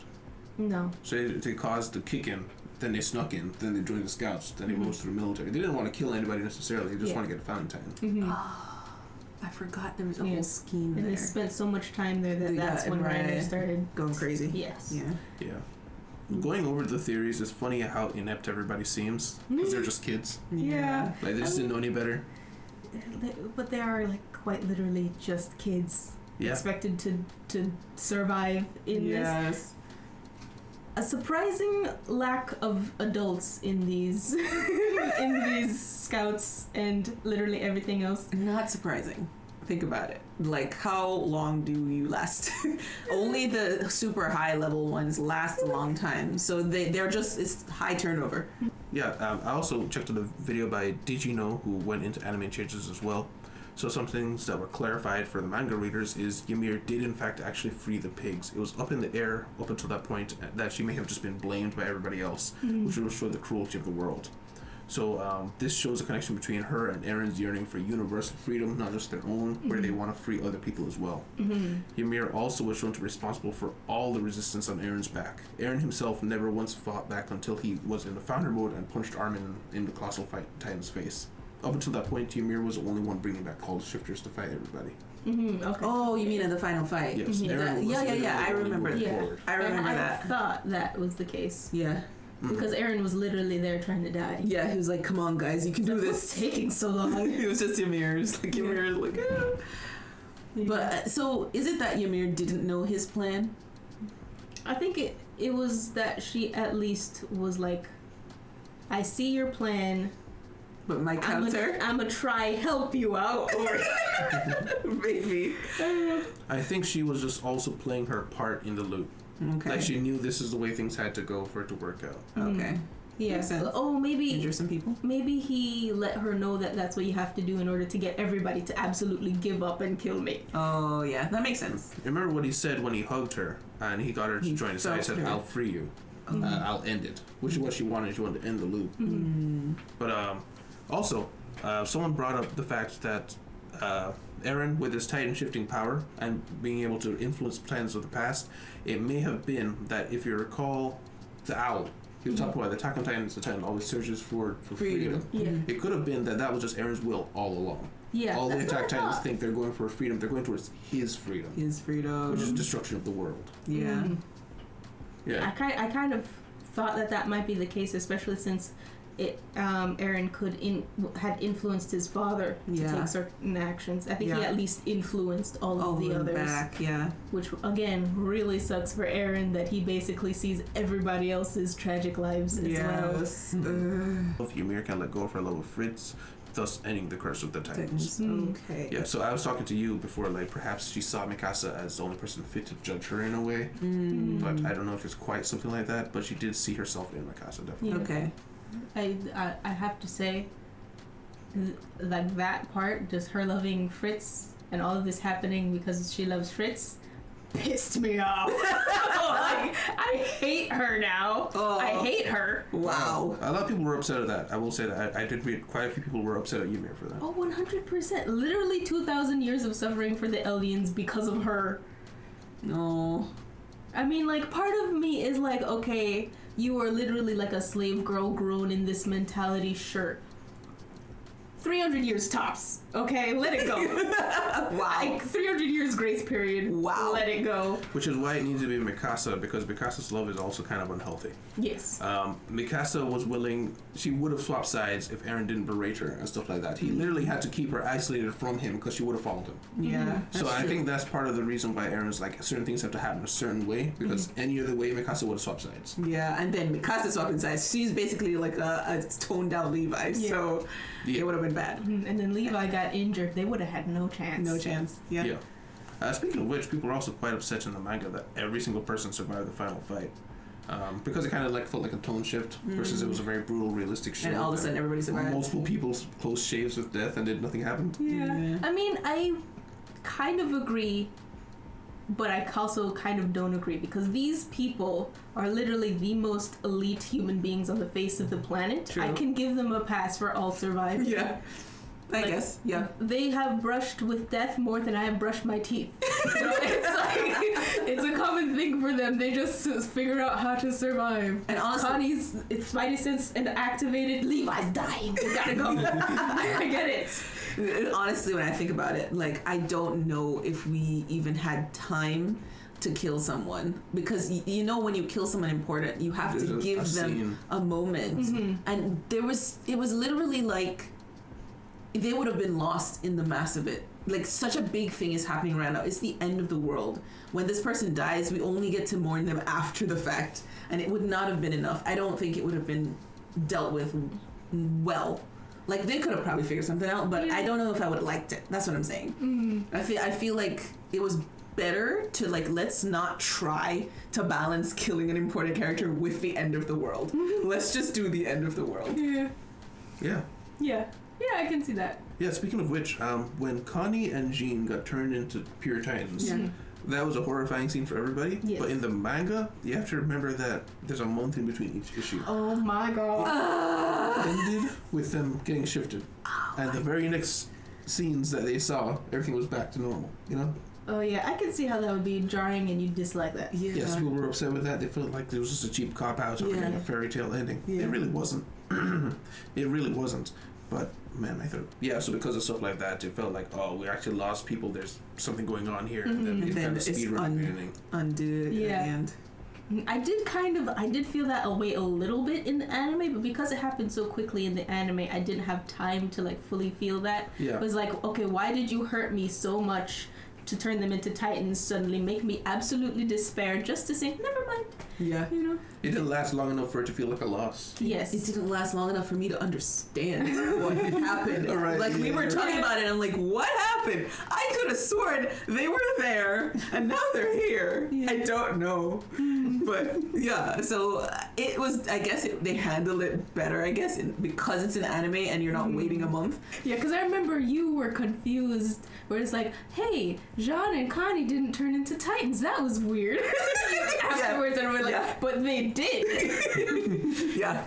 No. so they caused the kick in. Then they snuck in. Then they joined the scouts. Then they rose to the military. They didn't want to kill anybody necessarily. They just Yeah. want to get the Founding Titan. Mm-hmm. I forgot there was a Yeah. whole scheme And there. they spent so much time there that They that's got when right. Reiner started. Going crazy. Yes. Yeah. Yeah. Going over the theories, it's funny how inept everybody seems. Because they're just kids. Yeah. Like, they just didn't know any better. But they are like quite literally just kids Yeah. expected to survive in this. Yes. A surprising lack of adults in these in these scouts and literally everything else. Not surprising. Think about it. Like, how long do you last? Only the super high level ones last a long time. So they're just, it's high turnover. Yeah, I also checked out a video by Did You Know, who went into anime changes as well. So some things that were clarified for the manga readers is Ymir did in fact actually free the pigs. It was up in the air up until that point that she may have just been blamed by everybody else, which will show the cruelty of the world. So this shows a connection between her and Aaron's yearning for universal freedom, not just their own, where they want to free other people as well. Ymir also was shown to be responsible for all the resistance on Aaron's back. Aaron himself never once fought back until he was in the founder mode and punched Armin in the colossal Titan's face. Up until that point, Ymir was the only one bringing back call shifters to fight everybody. Okay. Oh, you mean in the final fight? Yes, Mhm. Aaron was Yeah. literally I the only remember one that. forward. I remember And that. I thought that was the case Yeah. because Aaron was literally there trying to die. Yeah, he was like, come on, guys, you can do Like, this. what's taking so long? It was just Ymir. It's like, Ymir is like, ah. But, so, is it that Ymir didn't know his plan? I think it was that she at least was like, I see your plan. But my counter? I'm gonna try help you out. Or Maybe. I think she was just also playing her part in the loop. Okay. Like she knew this is the way things had to go for it to work out. Okay. yeah. Makes sense. Oh, maybe Injure some people? maybe he let her know that that's what you have to do in order to get everybody to absolutely give up and kill me. Oh, yeah. That makes sense. Remember what he said when he hugged her and he got her to He join his side? He felt said, her. I'll free you. I'll end it. Which is what she wanted. She wanted to end the loop. But also, someone brought up the fact that Eren, with his Titan shifting power and being able to influence Titans of the past, it may have been that if you recall the Owl, he was talking about the Attack on Titans, the Titan always searches for freedom. Yeah. It could have been that was just Eren's will all along. Yeah. All the that's what Attack I Titans thought. think they're going for freedom. They're going towards his freedom, His freedom. which is destruction of the world. Yeah. Mhm. Yeah. I kind of thought that might be the case, especially since Eren had influenced his father to Yeah. take certain actions. I think he Yeah. at least influenced all of the them others. back, yeah. Which again really sucks for Eren that he basically sees everybody else's tragic lives as well. Yes. If Ymir can let go of her love of Fritz, thus ending the curse of the Titans. Okay. Yeah, so I was talking to you before, like perhaps she saw Mikasa as the only person fit to judge her in a way, but I don't know if it's quite something like that. But she did see herself in Mikasa, definitely. Yeah. Okay. I have to say, like that part, just her loving Fritz and all of this happening because she loves Fritz, pissed me off. Like, I hate her now. Oh. I hate her. Wow. A lot of people were upset at that. I will say that I did read quite a few people were upset at Ymir for that. Oh, 100%. Literally 2,000 years of suffering for the Eldians because of her. No. I mean, like, part of me is like, okay, you are literally like a slave girl grown in this mentality, sure. 300 years tops, okay? Let it go. Wow. Like, 300 years grace period. Wow. Let it go. Which is why it needs to be Mikasa, because Mikasa's love is also kind of unhealthy. Yes. Mikasa was willing, she would have swapped sides if Eren didn't berate her and stuff like that. He literally had to keep her isolated from him because she would have followed him. Yeah. So I think that's part of the reason why Eren's like, certain things have to happen a certain way, because any other way Mikasa would have swapped sides. Yeah, and then Mikasa swapping sides. She's basically like a toned down Levi, so it would have been bad. And then Levi got injured. They would have had no chance. No chance. Yeah. Speaking of which, people are also quite upset in the manga that every single person survived the final fight. Because it kind of like felt like a tone shift versus it was a very brutal, realistic show. And all of a sudden everybody survived. Multiple people close shaves with death and nothing happened. Yeah. I mean, I kind of agree, but I also kind of don't agree because these people are literally the most elite human beings on the face of the planet. True. I can give them a pass for all surviving. Yeah. I guess. Yeah. They have brushed with death more than I have brushed my teeth. So it's like, it's a common thing for them. They just figure out how to survive. And honestly, Connie's spidey sense and activated. Levi's dying. We gotta go. I get it. honestly, when I think about it, like, I don't know if we even had time to kill someone, because you know when you kill someone important, you have to give them a moment. And it was literally like they would have been lost in the mass of it. Like, such a big thing is happening right now. It's the end of the world. When this person dies, we only get to mourn them after the fact, and it would not have been enough. I don't think it would have been dealt with well. Like, they could have probably figured something out, but I don't know if I would have liked it. That's what I'm saying. I feel like it was better to, like, let's not try to balance killing an important character with the end of the world. Let's just do the end of the world. Yeah, I can see that. Yeah, speaking of which, when Connie and Jean got turned into pure Titans, that was a horrifying scene for everybody. Yes. But in the manga, you have to remember that there's a month in between each issue. Oh my god. Ended with them getting shifted. And the very next scenes that they saw, everything was back to normal, you know? Oh yeah, I can see how that would be jarring and you dislike that. Yeah. Yes, people were upset with that. They felt like it was just a cheap cop-out of getting a fairy tale ending. Yeah. It really wasn't. It really wasn't. But, man, I thought... Yeah, so because of stuff like that, it felt like, oh, we actually lost people. There's something going on here. And then it kind of speed run beginning. Undo it at the end. I did feel that away a little bit in the anime, but because it happened so quickly in the anime, I didn't have time to, like, fully feel that. Yeah. It was like, okay, why did you hurt me so much to turn them into Titans, suddenly make me absolutely despair just to say, never mind. Yeah. You know? It didn't last long enough for it to feel like a loss. Yes. It didn't last long enough for me to understand what had happened. Right, like, we were talking about it, and I'm like, what happened? I could have sworn they were there, and now they're here. I don't know. But, yeah, so it was, I guess they handled it better, I guess, because it's an anime and you're not waiting a month. Yeah, because I remember you were confused, where it's like, hey, Jean and Connie didn't turn into Titans. That was weird. Afterwards, and we're like, but they did. Yeah,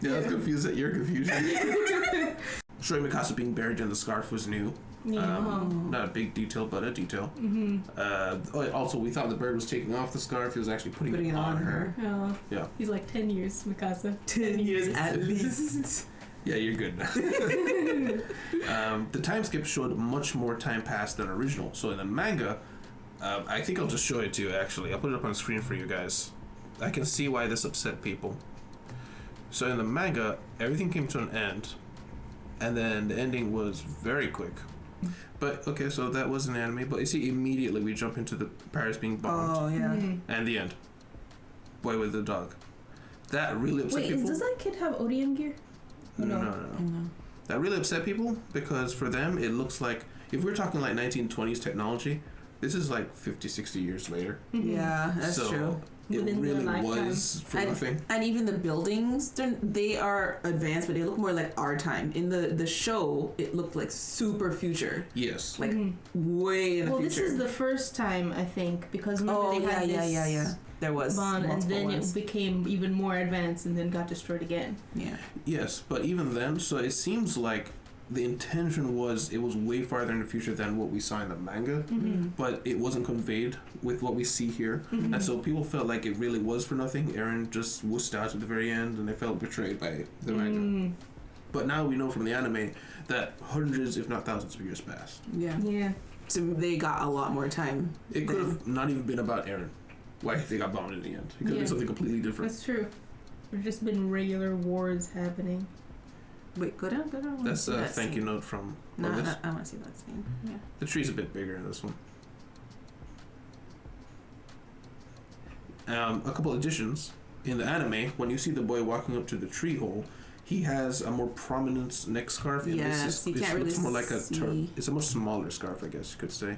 I was confused at your confusion. Showing Mikasa being buried in the scarf was new. Not a big detail, but a detail. Also, we thought the bird was taking off the scarf. He was actually putting it on her. Oh. Yeah. He's like 10 years, Mikasa. 10 years at least. Yeah, you're good now. The time skip showed much more time passed than original. So in the manga, I think I'll just show it to you, actually. I'll put it up on the screen for you guys. I can see why this upset people. So in the manga, everything came to an end, and then the ending was very quick. But okay, so that was an anime. But you see, immediately we jump into the Paris being bombed Oh yeah. and the end. Boy with the dog. That really upset Wait, people. does that kid have Odium gear? No. No. That really upset people because for them it looks like if we're talking like 1920s technology, this is like 50, 60 years later. Yeah, that's so true. it Within their really lifetime. was for nothing. And even the buildings, they are advanced, but they look more like our time. In the show, it looked like super future, Yes. like way in the Well, future. this is the first time I think because remember they had this yeah. There was bond, and multiple then ones. it became even more advanced, and then got destroyed again. Yeah. Yes, but even then, so it seems like the intention was it was way farther in the future than what we saw in the manga, but it wasn't conveyed with what we see here, and so people felt like it really was for nothing. Eren just wussed out at the very end, and they felt betrayed by the manga. But now we know from the anime that hundreds, if not thousands, of years passed. Yeah. Yeah. So they got a lot more time. It could have not even been about Eren. Why they got bombed in the end? It could have Yeah. been something completely different. That's true. There's just been regular wars happening. Wait, go down. I wanna That's see a that thank scene. you note from No, August. I want to see that scene. Yeah. The tree's a bit bigger in this one. A couple additions. In the anime, when you see the boy walking up to the tree hole, he has a more prominent neck scarf. In Yes, this you is, can't it looks really more like a see. it's a much smaller scarf, I guess you could say.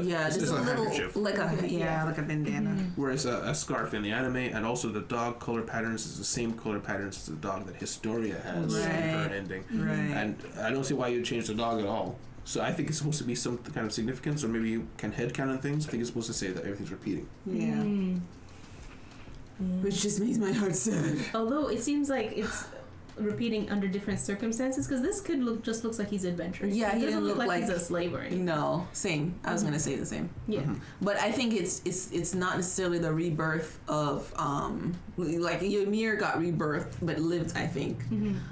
Yeah, it's just a little, handkerchief. like a Yeah. like a bandana. Whereas a scarf in the anime, and also the dog color patterns is the same color patterns as the dog that Historia has in her Right. ending. Right. And I don't see why you'd change the dog at all. So I think it's supposed to be some kind of significance, or maybe you can headcanon things. I think it's supposed to say that everything's repeating. Yeah. Mm. Which just makes my heart sad. Although it seems like it's repeating under different circumstances, because this kid just looks like he's adventurous. Yeah, he he doesn't didn't look look like he's like- a slave or anything. No, same. I was gonna say the same. Yeah. But I think it's not necessarily the rebirth of like Ymir got rebirthed but lived. I think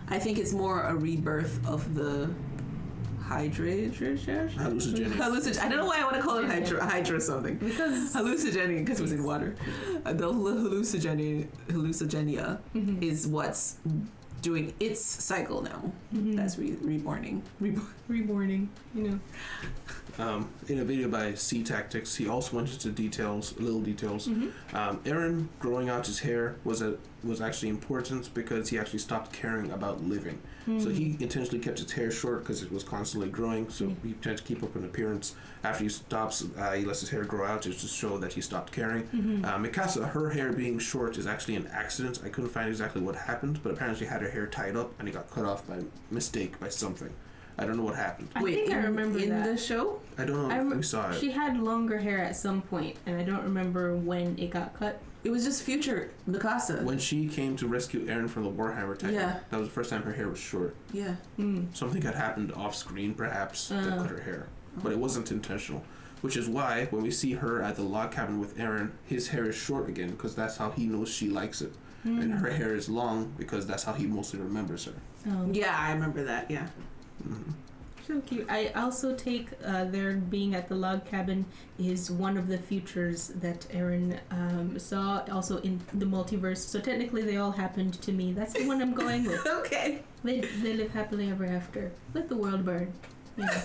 I think it's more a rebirth of the Hallucinogenic. I don't know why I want to call it hydra something. Because Hallucinogenia because it was in water. The hallucinogenia is what's doing its cycle now. That's reborning. reborning, you know. In a video by C Tactics, he also went into little details. Eren growing out his hair was actually important because he actually stopped caring about living. So he intentionally kept his hair short because it was constantly growing. So he tried to keep up an appearance. After he stops, he lets his hair grow out just to show that he stopped caring. Mikasa, her hair being short is actually an accident. I couldn't find exactly what happened, but apparently she had her hair tied up and it got cut off by mistake by something. I don't know what happened. I think I remember in that. the show. I don't know if we saw it. She had longer hair at some point, and I don't remember when it got cut. It was just future Mikasa. When she came to rescue Eren from the Warhammer Titan, Yeah. that was the first time her hair was short. Yeah. Something had happened off screen, perhaps, that cut her hair. But it wasn't intentional. Which is why, when we see her at the log cabin with Eren, his hair is short again, because that's how he knows she likes it. And her hair is long, because that's how he mostly remembers her. Yeah, I remember that. Yeah. So cute. I also take their being at the log cabin is one of the futures that Eren saw also in the multiverse. So technically they all happened to me. That's the one I'm going with. Okay. They live happily ever after. Let the world burn. Yeah.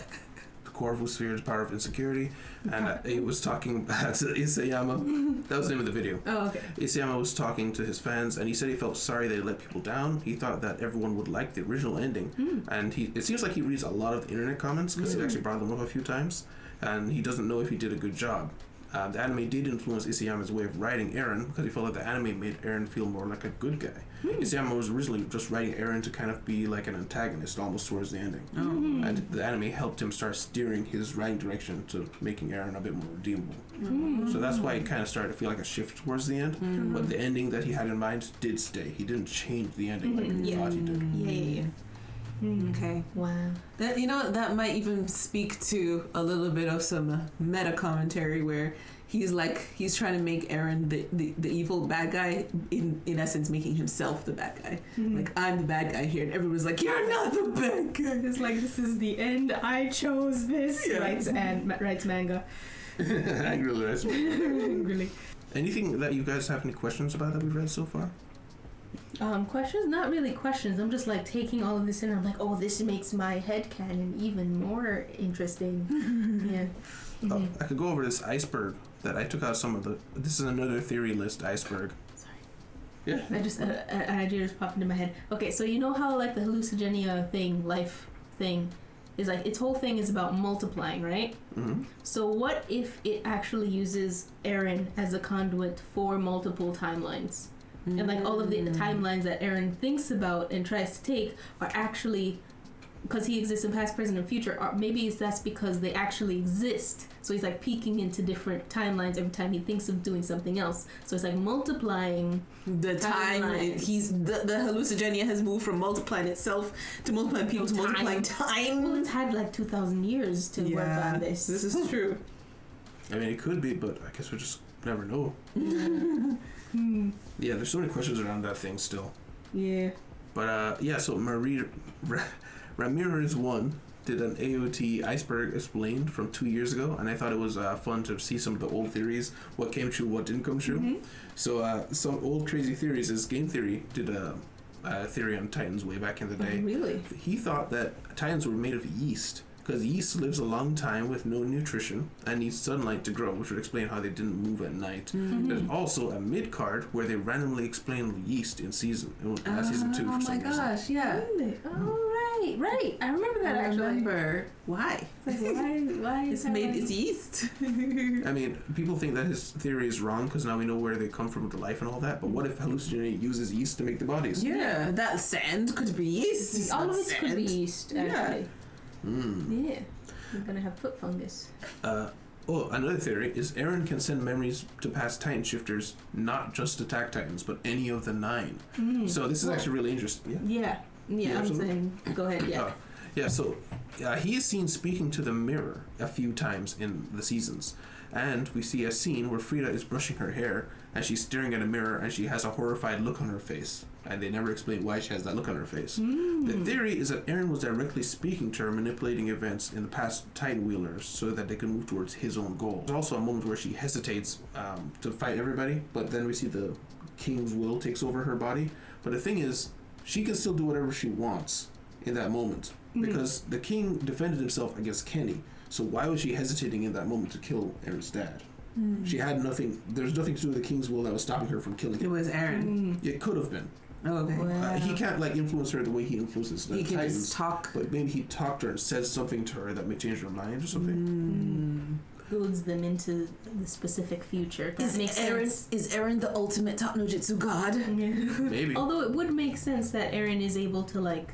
The Corvu Sphere's power of insecurity, and he was talking about Isayama. That was the name of the video. Oh, okay. Isayama was talking to his fans, and he said he felt sorry they let people down. He thought that everyone would like the original ending, and it seems like he reads a lot of the internet comments because he actually brought them up a few times, and he doesn't know if he did a good job. The anime did influence Isayama's way of writing Eren because he felt like the anime made Eren feel more like a good guy. Isayama was originally just writing Eren to kind of be like an antagonist almost towards the ending. And the anime helped him start steering his writing direction to making Eren a bit more redeemable. So that's why it kind of started to feel like a shift towards the end. But the ending that he had in mind did stay. He didn't change the ending like he thought he did. Yeah. Okay. Wow. That that might even speak to a little bit of some meta commentary where he's trying to make Eren the evil bad guy, in essence making himself the bad guy. Like, I'm the bad guy here, and everyone's like, you're not the bad guy. It's like, this is the end. I chose this. Yeah. Writes manga. Angrily, Really. Anything that you guys have any questions about that we've read so far? Questions? Not really questions. I'm just like taking all of this in. I'm like, oh, this makes my headcanon even more interesting. Yeah. Oh, I could go over this iceberg that I took out some of the. This is another theory list iceberg. Sorry. Yeah. I just an idea just popped into my head. Okay, so you know how like the hallucigenia thing, life thing, is like its whole thing is about multiplying, right? Mm-hmm. So what if it actually uses Aaron as a conduit for multiple timelines? And like all of the timelines that Aaron thinks about and tries to take are actually, because he exists in past, present, and future, or maybe that's because they actually exist. So he's like peeking into different timelines every time he thinks of doing something else. So it's like multiplying the time timelines. he's the hallucigenia has moved from multiplying itself to multiplying people to multiplying Well, time. it's had like 2,000 years to work on this. This is true. I mean, it could be, but I guess we just never know. Yeah, there's so many questions around that thing still. Yeah. But yeah, so Ramirez 1 did an AOT Iceberg Explained from 2 years ago, and I thought it was fun to see some of the old theories, what came true, what didn't come true. So some old crazy theories is Game Theory did a theory on Titans way back in the day. Oh, really? He thought that Titans were made of yeast, because yeast lives a long time with no nutrition and needs sunlight to grow, which would explain how they didn't move at night. There's also a mid-card where they randomly explain yeast in season 2 for some reason. Oh my gosh, yeah. Really? Oh, right. I remember that I actually. remember. Why? It's like, why is It's that made like- it's yeast. I mean, people think that his theory is wrong because now we know where they come from with the life and all that, but what if hallucinogenia uses yeast to make the bodies? Yeah, that sand could be yeast. All of Not it could be yeast, Yeah. actually. Yeah. You're gonna have foot fungus. Another theory is Aaron can send memories to past Titan shifters, not just Attack Titans, but any of the 9. So this is actually really interesting. Yeah. Yeah, I'm absolutely. saying, go ahead, yeah. Yeah, so he is seen speaking to the mirror a few times in the seasons. And we see a scene where Frida is brushing her hair and she's staring at a mirror and she has a horrified look on her face. And they never explain why she has that look on her face. The theory is that Aaron was directly speaking to her, manipulating events in the past Titan Wheelers so that they can move towards his own goal. There's also a moment where she hesitates to fight everybody, but then we see the King's will takes over her body. But the thing is, she can still do whatever she wants in that moment because the King defended himself against Kenny. So why was she hesitating in that moment to kill Aaron's dad? She had nothing. There's nothing to do with the King's will that was stopping her from killing It him. was Aaron. It could have been. Oh, okay. Wow. He can't like influence her the way he influences the He can Titans. just talk. But maybe he talked to her and said something to her that may change her mind or something. Builds them into the specific future. That makes sense. Is Aaron the ultimate top no jutsu god? Maybe. Although it would make sense that Aaron is able to like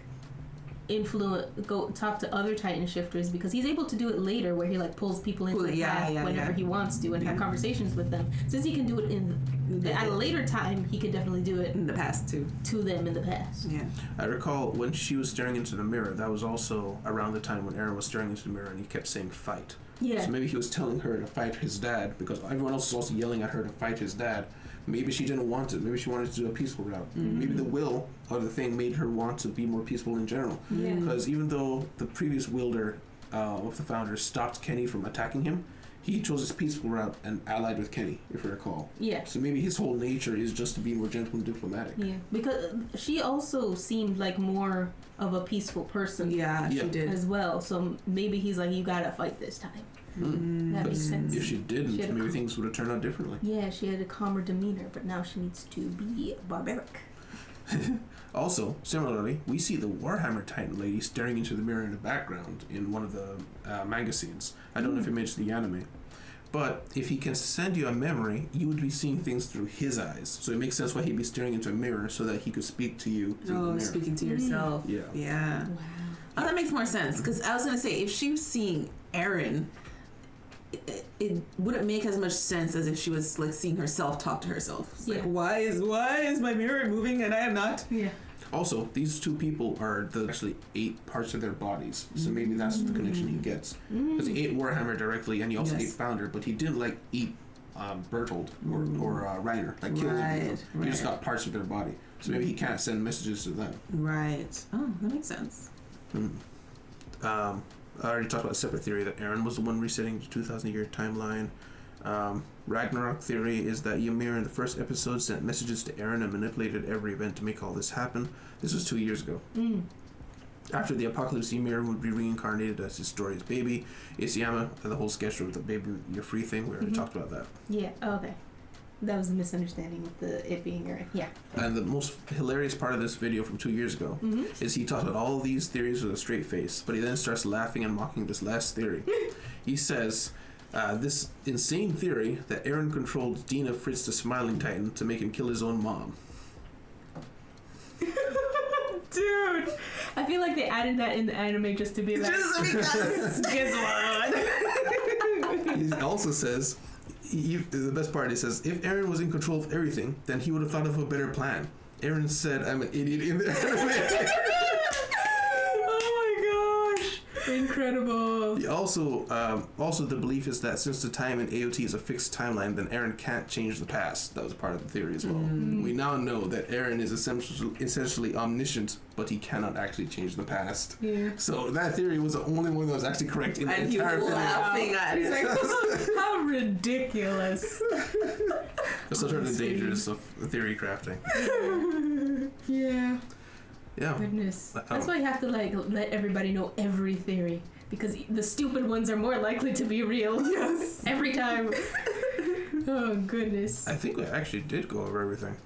go talk to other Titan shifters because he's able to do it later where he like pulls people into the path whenever he wants to and have conversations with them. Since he can do it at a later time, he could definitely do it In the past too. to them in the past. Yeah. I recall when she was staring into the mirror, that was also around the time when Aaron was staring into the mirror and he kept saying fight. Yeah. So maybe he was telling her to fight his dad because everyone else was also yelling at her to fight his dad. Maybe she didn't want it. Maybe she wanted to do a peaceful route. Maybe the will or the thing made her want to be more peaceful in general. Yeah. Because even though the previous wielder of the Founders stopped Kenny from attacking him, he chose his peaceful route and allied with Kenny, if you recall. Yeah. So maybe his whole nature is just to be more gentle and diplomatic. Yeah. Because she also seemed like more of a peaceful person. Yeah, Yeah. she did. As well. So maybe he's like, you gotta fight this time. That makes sense. If she didn't, She had a maybe calm- things would have turned out differently. Yeah, she had a calmer demeanor, but now she needs to be barbaric. Also, similarly, we see the Warhammer Titan lady staring into the mirror in the background in one of the manga scenes. I don't know if it mentions the anime. But if he can send you a memory, you would be seeing things through his eyes. So it makes sense why he'd be staring into a mirror so that he could speak to you through the Oh, mirror. speaking to yourself. Yeah. Yeah. Wow. Oh, that makes more sense because I was gonna say if she was seeing Aaron, it wouldn't make as much sense as if she was like seeing herself talk to herself. It's like, Yeah. why is my mirror moving and I am not? Yeah. Also, these two people are actually 8 parts of their bodies. So maybe that's the connection he gets. Because he ate Warhammer directly and he also Yes. ate Founder, but he didn't like eat Bertold or Reiner, like kill them. He just got parts of their body. So maybe he can't send messages to them. Right. Oh, that makes sense. I already talked about a separate theory that Aaron was the one resetting the 2,000-year timeline. Ragnarok theory is that Ymir in the first episode sent messages to Eren and manipulated every event to make all this happen. This was 2 years ago. After the apocalypse, Ymir would be reincarnated as his story's baby, Isayama, and the whole sketch of the baby you're free thing. We already talked about that. Yeah. Okay. That was a misunderstanding with it being Eren. Yeah. And the most hilarious part of this video from 2 years ago is he talks about all these theories with a straight face, but he then starts laughing and mocking this last theory. He says, this insane theory that Eren controlled Dina Fritz the Smiling Titan to make him kill his own mom. Dude, I feel like they added that in the anime just to be like, Just because. guess what? He also says, the best part, he says, if Eren was in control of everything, then he would have thought of a better plan. Eren said, I'm an idiot in the anime. Oh my gosh. Incredible. He also the belief is that since the time in AOT is a fixed timeline, then Eren can't change the past. That was part of the theory as well. We now know that Eren is essentially omniscient, but he cannot actually change the past. Yeah. So that theory was the only one that was actually correct in the And he entire was video. laughing at He's it. like, how ridiculous. That's sort of the Honestly. dangers of theory crafting. Yeah. Yeah. Goodness. That's why you have to like let everybody know every theory, because the stupid ones are more likely to be real. Yes. Every time. Oh goodness. I think we actually did go over everything.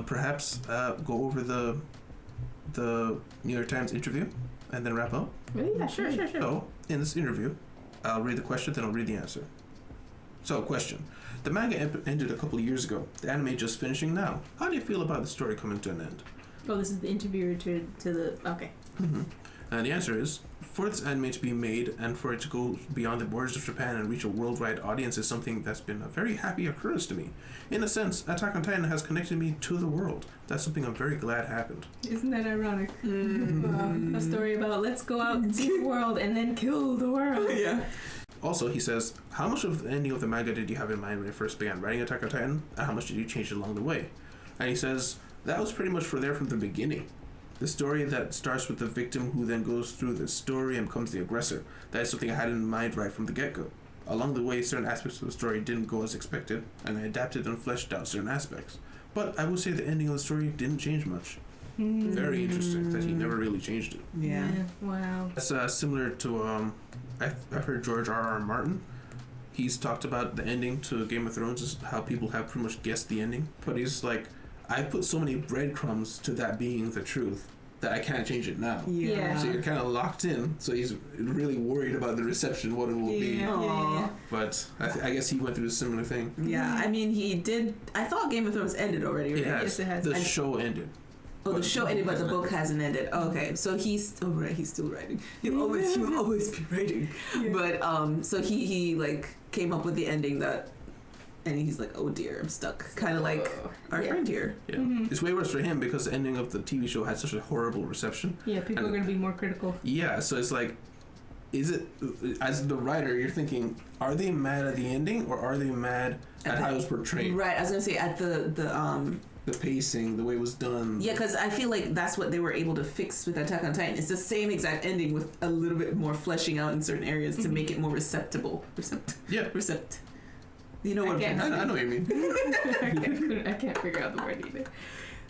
Perhaps go over the New York Times interview and then wrap up. Really? Yeah, sure. So, in this interview, I'll read the question, then I'll read the answer. So, question. The manga ended a couple of years ago. The anime just finishing now. How do you feel about the story coming to an end? Oh, this is the interviewer to the. Okay. And the answer is, for this anime to be made and for it to go beyond the borders of Japan and reach a worldwide audience is something that's been a very happy occurrence to me. In a sense, Attack on Titan has connected me to the world. That's something I'm very glad happened. Isn't that ironic? A story about let's go out and see the world and then kill the world. Yeah. Also, he says, how much of the ending of the manga did you have in mind when you first began writing Attack on Titan, and how much did you change along the way? And he says, that was pretty much from the beginning. The story that starts with the victim who then goes through the story and becomes the aggressor. That is something I had in mind right from the get-go. Along the way, certain aspects of the story didn't go as expected, and I adapted and fleshed out certain aspects. But I would say the ending of the story didn't change much. Very interesting that he never really changed it. Yeah. Wow. That's similar to, I've heard George R.R. Martin. He's talked about the ending to Game of Thrones, is how people have pretty much guessed the ending. But he's like, I put so many breadcrumbs to that being the truth that I can't change it now. Yeah. So you're kind of locked in. So he's really worried about the reception, what it will be. Yeah. But I guess he went through a similar thing. Yeah, I mean, he did. I thought Game of Thrones ended already, right? It has. Yes, it has. The And- show ended. Oh, the But show the ended, book but the hasn't book hasn't ended. Okay, so he's still writing. He'll always be writing. Yeah. But so he like came up with the ending that, and he's like, oh dear, I'm stuck. Kind of like our Yeah. friend here. Yeah. It's way worse for him because the ending of the TV show had such a horrible reception. Yeah, people are going to be more critical. Yeah, so it's like, is it, as the writer, you're thinking, are they mad at the ending or are they mad at how it was portrayed? Right, I was gonna say at The pacing, the way it was done. yeah, because I feel like that's what they were able to fix with Attack on Titan. It's the same exact ending with a little bit more fleshing out in certain areas to make it more receptible. Yeah. You know what I'm can't- trying to say. I know what you mean. I can't figure out the word either.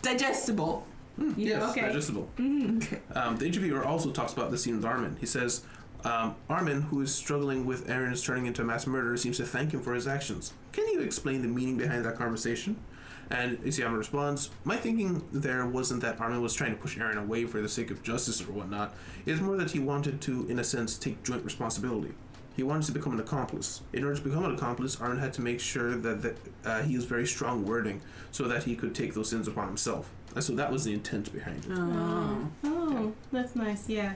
Digestible. Yeah, Yes, okay. digestible. Okay. The interviewer also talks about the scene with Armin. He says, Armin, who is struggling with Eren's turning into a mass murderer, seems to thank him for his actions. Can you explain the meaning behind that conversation? And Isayama responds, my thinking there wasn't that Armin was trying to push Eren away for the sake of justice or whatnot. It's more that he wanted to, in a sense, take joint responsibility. He wanted to become an accomplice. In order to become an accomplice, Armin had to make sure that he used very strong wording so that he could take those sins upon himself. And so that was the intent behind it. Oh, that's nice. Yeah.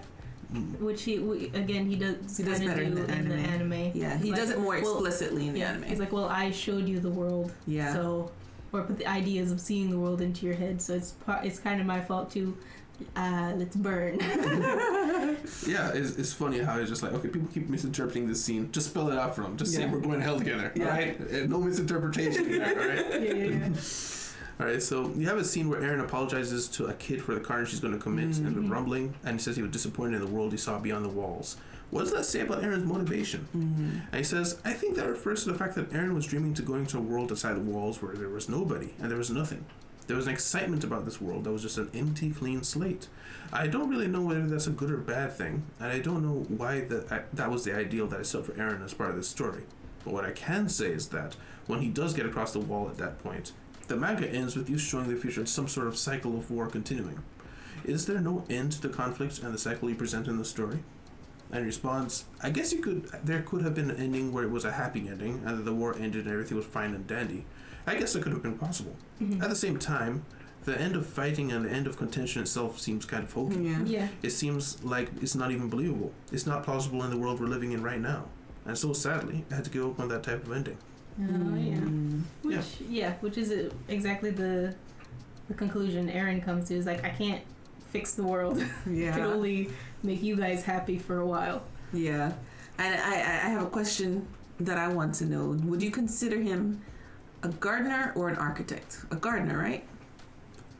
Which he does better do in the anime. Yeah, he Like, does it more well, explicitly in the anime. He's like, well, I showed you the world. Yeah. So, or put the ideas of seeing the world into your head. So it's kind of my fault too. Let's burn. Yeah, it's funny how it's just like, okay, people keep misinterpreting this scene. Just spell it out for them. Just say Yeah. we're going to hell together. Yeah. All right? No misinterpretation there, all right? Yeah. All right, so you have a scene where Eren apologizes to a kid for the crime she's going to commit and the rumbling, and he says he was disappointed in the world he saw beyond the walls. What does that say about Eren's motivation? And he says, I think that refers to the fact that Eren was dreaming to going to a world outside the walls where there was nobody and there was nothing. There was an excitement about this world that was just an empty, clean slate. I don't really know whether that's a good or bad thing, and I don't know why that was the ideal that I set for Eren as part of this story. But what I can say is that when he does get across the wall at that point, the manga ends with you showing the future as some sort of cycle of war continuing. Is there no end to the conflict and the cycle you present in the story? And he responds, I guess there could have been an ending where it was a happy ending and that the war ended and everything was fine and dandy. I guess that could have been possible. At the same time, the end of fighting and the end of contention itself seems kind of hokey. Yeah. It seems like it's not even believable. It's not plausible in the world we're living in right now. And so sadly, I had to give up on that type of ending. Oh, yeah. Which is exactly the conclusion Eren comes to, is like, I can't fix the world. Yeah. I can only make you guys happy for a while. Yeah. And I have a question that I want to know. Would you consider him a gardener or an architect? A gardener, right?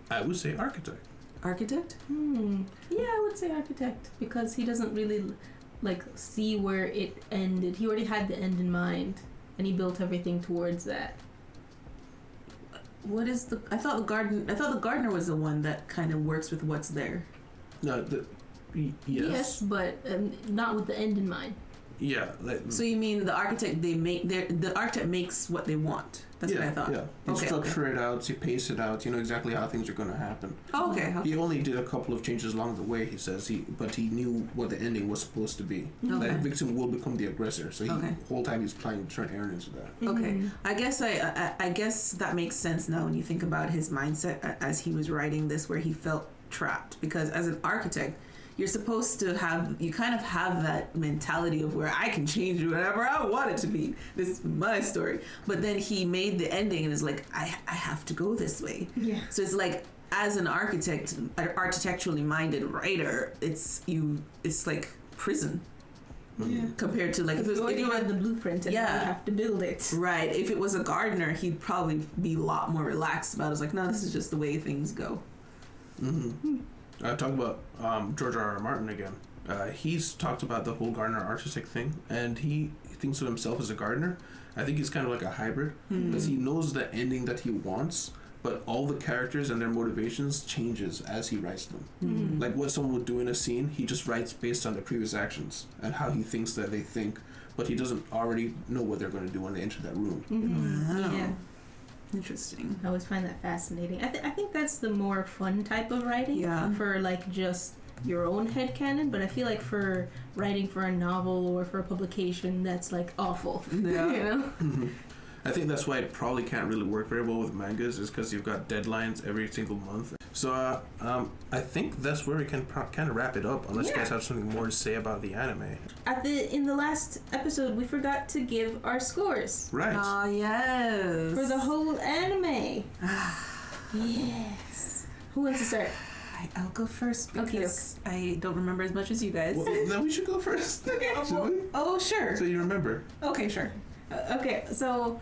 I would say architect. Architect? Yeah, I would say architect, because he doesn't really like see where it ended. He already had the end in mind, and he built everything towards that. What is I thought the gardener was the one that kind of works with what's there. No, Yes, but not with the end in mind. Yeah. So you mean the architect? The architect makes what they want. That's what I thought. Yeah. You structure it out, you pace it out, you know exactly how things are going to happen. Oh, okay. He only did a couple of changes along the way, he says, but he knew what the ending was supposed to be. Okay. That victim will become the aggressor, so the whole time he's planning to turn Eren into that. Okay. I guess that makes sense now when you think about his mindset as he was writing this, where he felt trapped. Because as an architect, you're supposed to you kind of have that mentality of where I can change whatever I want it to be. This is my story. But then he made the ending and is like, I have to go this way. Yeah. So it's like, as an architect, an architecturally minded writer, it's like prison. Yeah. Compared to like if you had the blueprint and you have to build it. Right. If it was a gardener, he'd probably be a lot more relaxed about it. It's like, no, this is just the way things go. I talk about George R.R. Martin again. He's talked about the whole gardener artistic thing, and he thinks of himself as a gardener. I think he's kind of like a hybrid, because he knows the ending that he wants, but all the characters and their motivations changes as he writes them. Like what someone would do in a scene, he just writes based on their previous actions and how he thinks that they think, but he doesn't already know what they're going to do when they enter that room. Wow. Yeah. Interesting. I always find that fascinating. I think that's the more fun type of writing for like just your own headcanon, but I feel like for writing for a novel or for a publication, that's like awful. Yeah. You know? I think that's why it probably can't really work very well with mangas, is because you've got deadlines every single month. So I think that's where we can kind of wrap it up, unless you guys have something more to say about the anime. In the last episode, we forgot to give our scores. Right. Oh, yes. For the whole anime. Yes. Who wants to start? I'll go first because I don't remember as much as you guys. Well, then we should go first. Okay. Oh, sure. So you remember. Okay, sure. Okay, so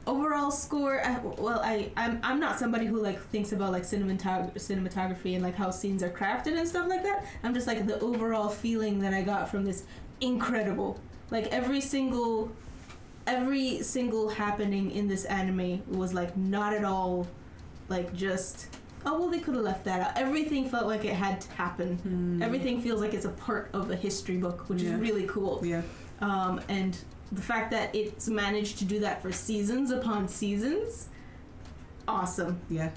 overall score. I'm not somebody who like thinks about like cinematography and like how scenes are crafted and stuff like that. I'm just like the overall feeling that I got from this incredible. Like every single happening in this anime was like not at all like just they could have left that out. Everything felt like it had to happen. Everything feels like it's a part of a history book, which is really cool. Yeah. And the fact that it's managed to do that for seasons upon seasons, awesome. Yeah.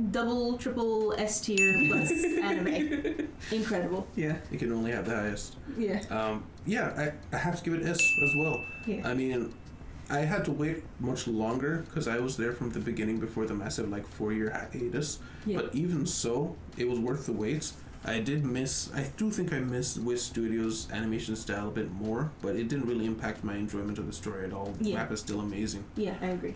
Double, triple S tier plus anime. Incredible. Yeah. You can only have the highest. Yeah. I have to give it S as well. Yeah. I mean, I had to wait much longer because I was there from the beginning before the massive 4-year hiatus. Yeah. But even so, it was worth the wait. I do think I missed Wiz Studios' animation style a bit more, but it didn't really impact my enjoyment of the story at all. The map is still amazing. Yeah, I agree.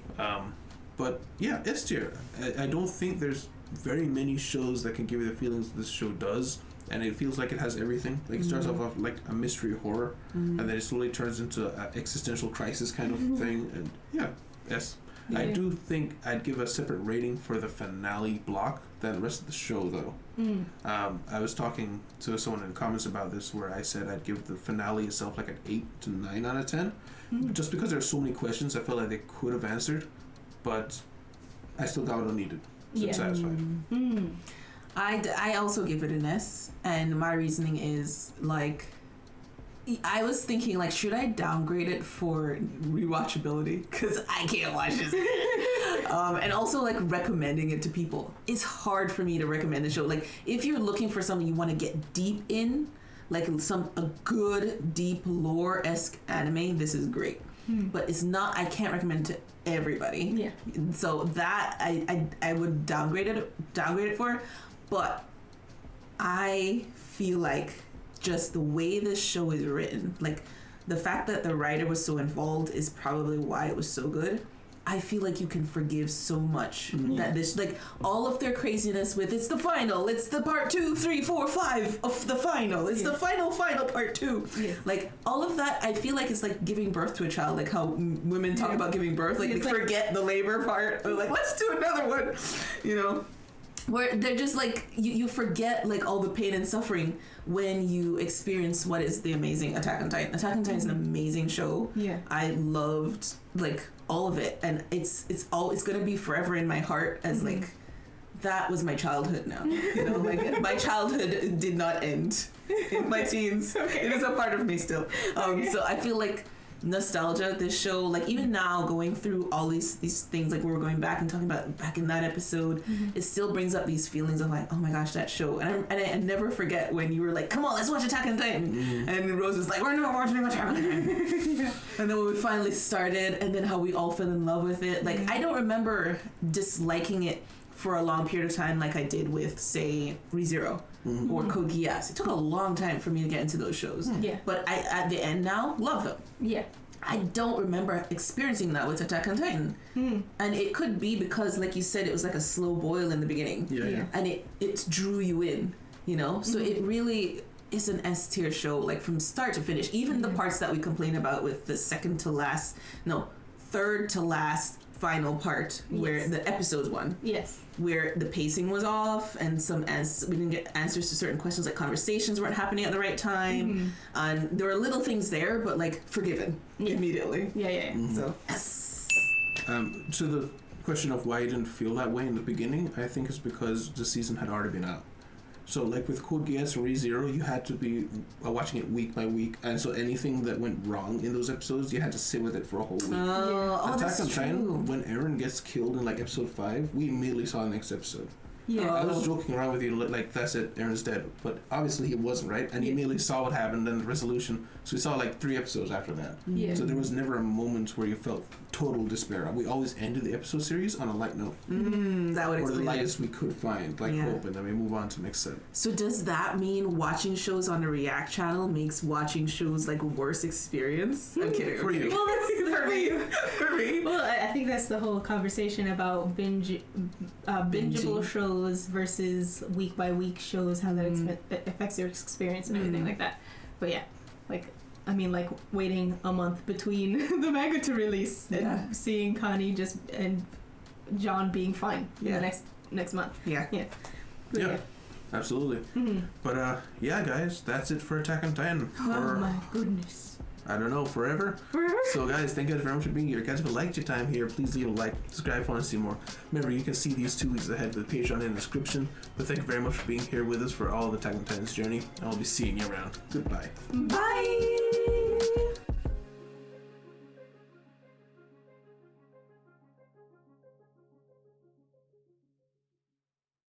But yeah, S tier. I don't think there's very many shows that can give you the feelings this show does, and it feels like it has everything. Like it starts off like a mystery horror, and then it slowly turns into an existential crisis kind of thing. And yeah, S. I do think I'd give a separate rating for the finale block than the rest of the show, though. I was talking to someone in the comments about this, where I said I'd give the finale itself like an 8 to 9 out of 10, just because there's so many questions I felt like they could have answered, but I still got what I needed. So I'm satisfied. I also give it an S, and my reasoning is like, I was thinking like, should I downgrade it for rewatchability? Because I can't watch this. And also like recommending it to people. It's hard for me to recommend the show. Like if you're looking for something you want to get deep in, like a good deep lore-esque anime, this is great. But it's not. I can't recommend it to everybody. Yeah. So that I would downgrade it for, but I feel like just the way this show is written, like the fact that the writer was so involved is probably why it was so good. I feel like you can forgive so much that this, like all of their craziness with it's the final, it's the part 2, 3, 4, 5 of the final, it's the final part 2. Yeah. Like all of that, I feel like it's like giving birth to a child, like how women talk about giving birth, like they forget the labor part, or like let's do another one, you know. Where they're just like you forget like all the pain and suffering when you experience what is the amazing Attack on Titan. Attack on Titan is an amazing show. Yeah, I loved like all of it, and it's gonna be forever in my heart as like that was my childhood now. You know, like my childhood did not end in my teens. It is a part of me still. So I feel like nostalgia, this show, like even now going through all these things, like we were going back and talking about back in that episode, it still brings up these feelings of like, oh my gosh, that show. And I never forget when you were like, come on, let's watch Attack on Titan, and Rose was like, we're not watching Attack on Titan. And then when we finally started, and then how we all fell in love with it, like I don't remember disliking it for a long period of time like I did with, say, ReZero or Code Geass. It took a long time for me to get into those shows. Yeah. But I, at the end now, love them. Yeah. I don't remember experiencing that with Attack on Titan. And it could be because, like you said, it was like a slow boil in the beginning. Yeah. And it drew you in, you know? So it really is an S tier show, like from start to finish. Even the parts that we complain about with the third to last final part where the episodes one, where the pacing was off and we didn't get answers to certain questions, like conversations weren't happening at the right time, and there were little things there, but like forgiven immediately. So to the question of why I didn't feel that way in the beginning, I think it's because the season had already been out. So like with Code Geass and ReZero, you had to be watching it week by week, and so anything that went wrong in those episodes, you had to sit with it for a whole week. Attack on Titan, when Eren gets killed in like episode 5, we immediately saw the next episode. I was joking around with you, like that's it, Eren's dead, but obviously he wasn't, right? And he immediately saw what happened and the resolution. So we saw like 3 episodes after that. So there was never a moment where you felt total despair. We always ended the episode series on a light note, that would or the lightest we could find, like hope, and then we move on to the next set. So does that mean watching shows on the React channel makes watching shows like a worse experience? I'm kidding. For you. Well, that's for me. Well, I think that's the whole conversation about bingeable shows versus week by week shows, how that affects your experience and everything like that. But yeah, like I mean, like waiting a month between the manga to release and seeing Connie and John being fine in the next month. Yeah, absolutely. But yeah, guys, that's it for Attack on Titan. Oh my goodness. I don't know, forever? So guys, thank you guys very much for being here. Guys, if you liked your time here, please leave a like, subscribe if you want to see more. Remember, you can see these 2 weeks ahead with the Patreon in the description. But thank you very much for being here with us for all of the Attack on Titan's journey. I'll be seeing you around. Goodbye. Bye!